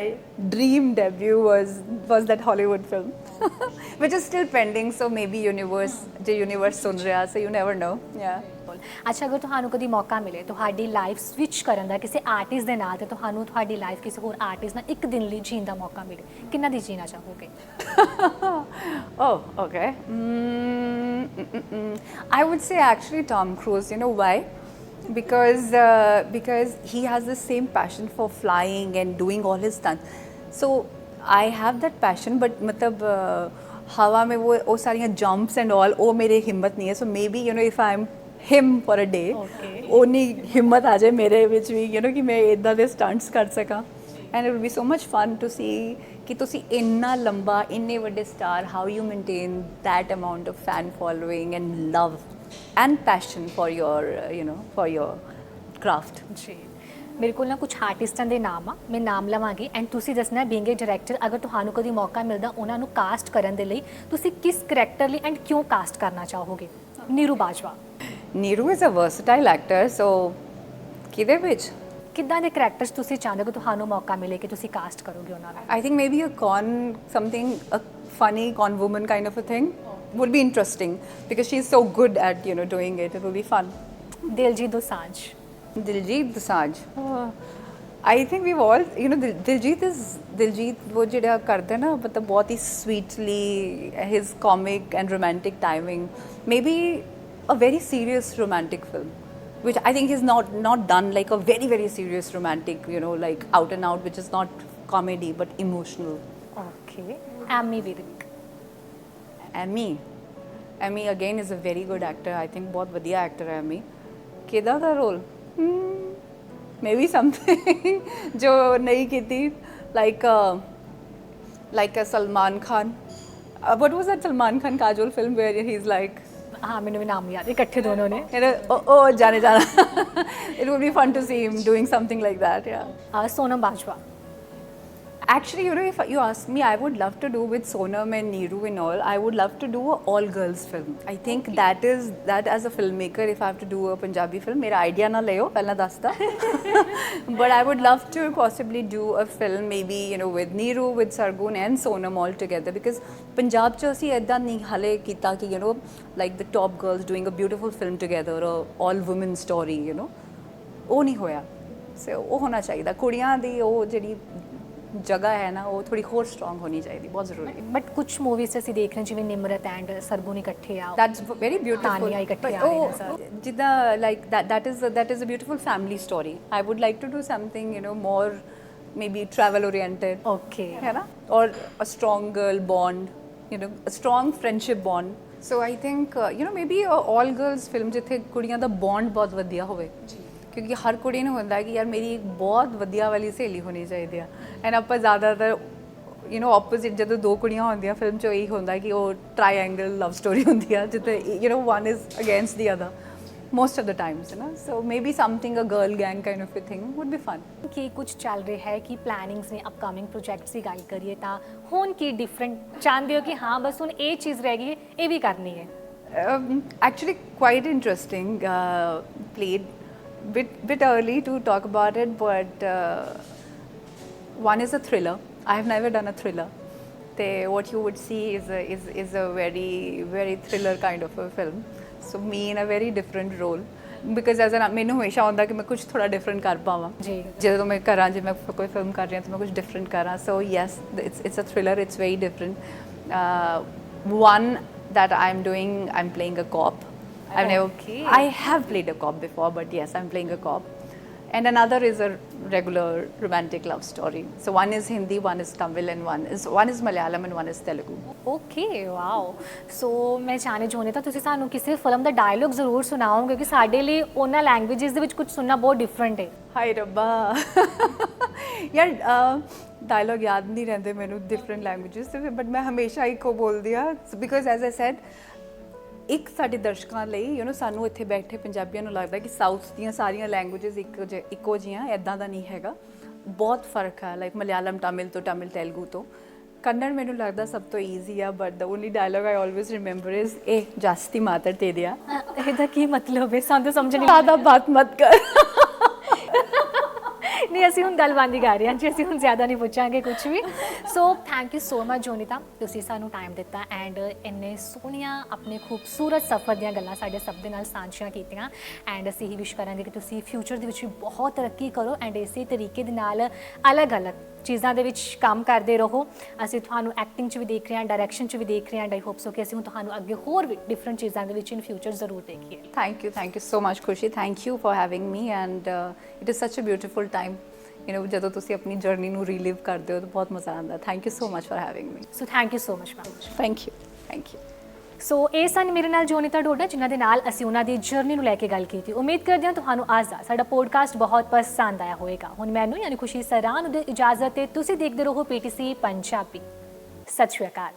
dream debut was that Hollywood film, which is still pending, so maybe universe sun ਰਿਹਾ, so you never know, yeah। ਅੱਛਾ, ਅਗਰ ਤੁਹਾਨੂੰ ਕਦੀ ਮੌਕਾ ਮਿਲੇ ਤੁਹਾਡੀ life switch ਕਰਨ ਦਾ ਕਿਸੇ ਆਰਟਿਸਟ ਦੇ ਨਾਲ, ਤੇ ਤੁਹਾਨੂੰ ਤੁਹਾਡੀ ਲਾਈਫ ਕਿਸੇ ਹੋਰ ਆਰਟਿਸਟ ਨਾਲ ਇੱਕ ਦਿਨ ਲਈ ਜੀਣ ਦਾ ਮੌਕਾ ਮਿਲੇ, ਕਿੰਨਾ ਦੀ ਜੀਣਾ ਚਾਹੋਗੇ? Oh, okay। I would say actually Tom Cruise। You know why? because he has the same passion for flying and doing all his stunts. So I have that passion, but मतलब हवा में वो सारी jumps and all वो मेरे हिम्मत नहीं है. So maybe you know if I'm him for a day, ओनी हिम्मत आ जाए मेरे ਵਿੱਚ ਵੀ you know कि मैं इदां ਦੇ stunts कर सकां. And it will be so much fun to see कि ਤੁਸੀਂ ਇੰਨਾ ਲੰਬਾ ਇੰਨੇ ਵੱਡੇ star, how you maintain that amount of fan following and love and passion for your you know for your craft. ਜੀ ਮੇਰੇ ਕੋਲ ਨਾ ਕੁਝ ਆਰਟਿਸਟਾਂ ਦੇ ਨਾਮ ਆ, ਮੈਂ ਨਾਮ ਲਵਾਂਗੀ ਐਂਡ ਤੁਸੀਂ ਦੱਸਣਾ ਬੀਇੰਗ ਏ ਡਾਇਰੈਕਟਰ ਅਗਰ ਤੁਹਾਨੂੰ ਕਦੀ ਮੌਕਾ ਮਿਲਦਾ ਉਹਨਾਂ ਨੂੰ ਕਾਸਟ ਕਰਨ ਦੇ ਲਈ ਤੁਸੀਂ ਕਿਸ ਕਰੈਕਟਰ ਲਈ ਐਂਡ ਕਿਉਂ ਕਾਸਟ ਕਰਨਾ ਚਾਹੋਗੇ? Neeru Bajwa. Neeru is a versatile actor, so ਕਿਹਦੇ ਵਿੱਚ ਕਿੱਦਾਂ ਦੇ ਕਰੈਕਟਰਸ ਤੁਸੀਂ ਚਾਹੁੰਦੇ ਹੋ ਕਿ ਤੁਹਾਨੂੰ ਮੌਕਾ ਮਿਲੇ ਕਿ ਤੁਸੀਂ ਕਾਸਟ ਕਰੋਗੇ ਉਹਨਾਂ ਨੂੰ? I think maybe something a funny con woman kind of a thing would be interesting because she's so good at you know doing it. It will be fun. Diljit Dosanjh. Diljit Dosanjh. I think we've all you know Diljit वो ਜਿਹੜਾ ਕਰਦਾ ਨਾ ਮਤਲਬ ਬਹੁਤ ਹੀ sweetly his comic and romantic timing. Maybe a very serious romantic film, which I think is not done like a very very serious romantic you know like out and out, which is not comedy but emotional. Okay. Ammy Virk. Emmy again is a very good actor. I think ਬਹੁਤ ਵਧੀਆ actor ਹੈ Emmy. ਕਿਹਦਾ ਦਾ role? Maybe something ਜੋ ਨਹੀਂ ਕੀਤੀ like a Salman Khan. What was that Salman Khan Kajol film where he's like ਹਾਂ ਮੈਨੂੰ ਵੀ ਨਾਮ ਯਾਦ ਇਕੱਠੇ ਦੋਨੋਂ ਨੇ. oh ਜਾਣੇ ਜਾਣਾ. It would be fun to see him doing something like that. Yeah. Sonam Bajwa. Actually, you know, if you ask me, I would love to do with Sonam and Neeru and all. I would love to do a all girls film. I think that as a filmmaker, if I have to do a Punjabi film, मेरा idea ना ले हो पहला दस्ता. But I would love to possibly do a film maybe you know with Neeru, with Sargun and Sonam all together, because Punjab च ਅਸੀਂ ऐदा नहीं हाले किता कि you know like the top girls doing a beautiful film together, or all women story, you know ਉਹ नहीं ਹੋਇਆ. So ਉਹ ਹੋਣਾ ਚਾਹੀਦਾ. ਕੁੜੀਆਂ ਦੀ ਉਹ ਜਿਹੜੀ ਜਗ੍ਹਾ ਹੈ ਨਾ ਉਹ ਥੋੜੀ ਹੋਰ ਸਟਰੋਂਗ ਹੋਣੀ ਚਾਹੀਦੀ, ਬਹੁਤ ਜ਼ਰੂਰੀ ਹੈ. ਬਟ ਕੁਝ ਮੂਵੀਜ਼ ਅਸੀਂ ਦੇਖ ਰਹੇ ਹਾਂ ਜਿਵੇਂ ਨਿਮਰਤ ਐਂਡ ਸਰਗੁਣ ਇਕੱਠੇ ਆ. That's very beautiful. ਤਾਨੀਆ ਇਕੱਠੇ ਆ ਰਹੇ ਨੇ ਸਰ. ਜਿੱਦਾਂ like that is a beautiful family story. I would like to do something you know more maybe travel oriented. Okay. है ना, or a strong girl bond, you know, a strong friendship bond. So I think you know maybe a all girls film ਜਿੱਥੇ ਕੁੜੀਆਂ ਦਾ bond ਬਹੁਤ ਵਧੀਆ ਹੋਵੇ, ਕਿਉਂਕਿ ਹਰ ਕੁੜੀ ਨੂੰ ਹੁੰਦਾ ਹੈ ਕਿ ਯਾਰ ਮੇਰੀ ਇੱਕ ਬਹੁਤ ਵਧੀਆ ਵਾਲੀ ਸਹੇਲੀ ਹੋਣੀ ਚਾਹੀਦੀ ਆ. ਐਂਡ ਆਪਾਂ ਜ਼ਿਆਦਾਤਰ ਯੂ نو ਆਪੋਜ਼ਿਟ ਜਦੋਂ ਦੋ ਕੁੜੀਆਂ ਹੁੰਦੀਆਂ ਫਿਲਮ 'ਚ ਇਹੀ ਹੁੰਦਾ ਕਿ ਉਹ ਟਰਾਇੰਗਲ ਲਵ ਸਟੋਰੀ ਹੁੰਦੀ ਆ ਜਿੱਥੇ you know one is against the other most of the times, you know. So maybe something a girl gang kind of a thing would be fun. ਕੀ ਕੁਝ ਚੱਲ ਰਿਹਾ ਹੈ ਕਿ ਪਲੈਨਿੰਗਸ ਨੇ ਅਪਕਮਿੰਗ ਪ੍ਰੋਜੈਕਟਸ ਦੀ ਗੱਲ ਕਰੀਏ ਤਾਂ ਹੁਣ ਕੀ ਡਿਫਰੈਂਟ ਚਾਹੁੰਦੇ ਹੋ ਕਿ ਹਾਂ ਬਸ ਹੁਣ ਇਹ ਚੀਜ਼ ਰਹਿ ਗਈ ਹੈ ਇਹ ਵੀ ਕਰਨੀ ਹੈ? Actually quite interesting. Played bit early to talk about it, but one is a thriller. I have never done a thriller. What you would see is a very very thriller kind of a film. So me in a very different role, because as an ਮੈਨੂੰ ਹਮੇਸ਼ਾ ਹੁੰਦਾ ਕਿ ਮੈਂ ਕੁਝ ਥੋੜਾ different ਕਰ ਪਾਵਾਂ ਜੀ. ਜਦੋਂ ਮੈਂ ਕਰਾਂ, ਜੇ ਮੈਂ ਕੋਈ ਫਿਲਮ ਕਰ ਰਹੀ ਹਾਂ ਤਾਂ ਮੈਂ ਕੁਝ ਡਿਫਰੈਂਟ ਕਰਾਂ. So yes, it's a thriller. It's very different. One that I'm playing a cop. I have played a cop before, but yes, I'm playing a cop. And another is a regular romantic love story. So one is Hindi, one is Tamil, and one is Malayalam, and one is Telugu. Okay wow. So ਮੈਂ ਜਾਣੇ ਚਾਹੁੰਦੀ ਤਾਂ ਤੁਸੀਂ ਸਾਨੂੰ ਕਿਸੇ film ਦਾ dialog ਜ਼ਰੂਰ ਸੁਣਾਓ, ਕਿਉਂਕਿ ਸਾਡੇ ਲਈ ਉਹਨਾਂ ਲੈਂਗੁਏਜਸ ਦੇ ਵਿੱਚ ਕੁਝ ਸੁਣਨਾ ਬਹੁਤ ਡਿਫਰੈਂਟ ਹੈ. ਹਾਏ ਰੱਬਾ ਯਾਰ ਡਾਇਲੋਗ ਯਾਦ ਨਹੀਂ ਰਹਿੰਦੇ ਮੈਨੂੰ ਡਿਫਰੈਂਟ ਲੈਂਗੁਏਜਸ ਤੇ, ਬਟ ਮੈਂ ਹਮੇਸ਼ਾ ਇੱਕੋ ਬੋਲਦੀ ਆ, ਬਿਕੋਜ਼ ਐਜ਼ ਆਈ ਸੈਡ ਇੱਕ ਸਾਡੇ ਦਰਸ਼ਕਾਂ ਲਈ ਯੂ نو ਸਾਨੂੰ ਇੱਥੇ ਬੈਠੇ ਪੰਜਾਬੀਆਂ ਨੂੰ ਲੱਗਦਾ ਕਿ ਸਾਊਥ ਦੀਆਂ ਸਾਰੀਆਂ ਲੈਂਗੁਏਜਸ ਇੱਕੋ ਜਿਹੀਆਂ, ਇੱਦਾਂ ਦਾ ਨਹੀਂ ਹੈਗਾ. ਬਹੁਤ ਫਰਕ ਹੈ, ਲਾਈਕ ਮਲਿਆਲਮ ਤਮਿਲ ਤੋਂ, ਤਮਿਲ ਤੇਲਗੂ ਤੋਂ. ਕੰਨੜ ਮੈਨੂੰ ਲੱਗਦਾ ਸਭ ਤੋਂ ਈਜ਼ੀ ਆ, but the only dialogue I always remember is ਇਹ ਜਾਸਤੀ ਮਾਤੜਤੇਦਿਆ. ਇਹਦਾ ਕੀ ਮਤਲਬ ਹੈ? ਸਾਨੂੰ ਸਮਝ ਨਹੀਂ ਜ਼ਿਆਦਾ ਬਾਤ ਮਤ ਕਰ. ਨਹੀਂ ਅਸੀਂ ਹੁਣ ਗੱਲਬਾਤ ਹੀ ਕਰ ਰਹੇ ਹਾਂ ਜੀ, ਅਸੀਂ ਹੁਣ ਜ਼ਿਆਦਾ ਨਹੀਂ ਪੁੱਛਾਂਗੇ ਕੁਝ ਵੀ। So thank you so much Jonita, ਤੁਸੀਂ ਸਾਨੂੰ ਟਾਈਮ ਦਿੱਤਾ ਐਂਡ ਇੰਨੇ ਸੋਹਣੀਆਂ ਆਪਣੇ ਖੂਬਸੂਰਤ ਸਫ਼ਰ ਦੀਆਂ ਗੱਲਾਂ ਸਾਡੇ ਸਭ ਦੇ ਨਾਲ ਸਾਂਝੀਆਂ ਕੀਤੀਆਂ। ਐਂਡ ਅਸੀਂ ਹੀ ਵਿਸ਼ ਕਰਾਂਗੇ ਕਿ ਤੁਸੀਂ ਫਿਊਚਰ ਦੇ ਵਿੱਚ ਵੀ ਬਹੁਤ ਤਰੱਕੀ ਕਰੋ ਐਂਡ ਇਸੇ ਤਰੀਕੇ ਦੇ ਨਾਲ ਅਲੱਗ-ਅਲੱਗ ਚੀਜ਼ਾਂ ਦੇ ਵਿੱਚ ਕੰਮ ਕਰਦੇ ਰਹੋ। ਅਸੀਂ ਤੁਹਾਨੂੰ ਐਕਟਿੰਗ 'ਚ ਵੀ ਦੇਖ ਰਹੇ ਹਾਂ, ਡਾਇਰੈਕਸ਼ਨ 'ਚ ਵੀ ਦੇਖ ਰਹੇ ਹਾਂ ਐਂਡ ਆਈ ਹੋਪ ਸੋ ਕਿ ਅਸੀਂ ਹੁਣ ਤੁਹਾਨੂੰ ਅੱਗੇ ਹੋਰ ਵੀ ਡਿਫਰੈਂਟ ਚੀਜ਼ਾਂ ਦੇ ਵਿੱਚ ਇਨ ਫਿਊਚਰ ਜ਼ਰੂਰ ਦੇਖੀਏ। ਥੈਂਕ ਯੂ ਸੋ ਮਚ ਖੁਸ਼ੀ, thank you for having me and it is ਸੱਚ ਅ ਬਿਊਟੀਫੁਲ ਟਾਈਮ, ਜਦੋਂ ਤੁਸੀਂ ਆਪਣੀ ਜਰਨੀ ਨੂੰ ਰੀਲਿਵ ਕਰਦੇ ਹੋ ਤਾਂ ਬਹੁਤ ਮਜ਼ਾ ਆਉਂਦਾ। Thank you so much for having me. So thank you so much ma'am. Thank you. So ਇਹ ਸਨ ਮੇਰੇ ਨਾਲ ਜੋਨੀਤਾ ਡੋਡਾ, ਜਿਨ੍ਹਾਂ ਦੇ ਨਾਲ ਅਸੀਂ ਉਹਨਾਂ ਦੀ ਜਰਨੀ ਨੂੰ ਲੈ ਕੇ ਗੱਲ ਕੀਤੀ। ਉਮੀਦ ਕਰਦੇ ਹਾਂ ਤੁਹਾਨੂੰ ਅੱਜ ਦਾ ਸਾਡਾ ਪੋਡਕਾਸਟ ਬਹੁਤ ਪਸੰਦ ਆਇਆ ਹੋਵੇਗਾ। ਹੁਣ ਮੈਨੂੰ ਯਾਨੀ ਖੁਸ਼ੀ ਸਰਾਂ ਨੂੰ ਦੇ ਇਜਾਜ਼ਤ ਤੇ ਤੁਸੀਂ ਦੇਖਦੇ ਰਹੋ PTC ਪੰਜਾਬੀ। ਸਤਿ ਸ਼੍ਰੀ ਅਕਾਲ।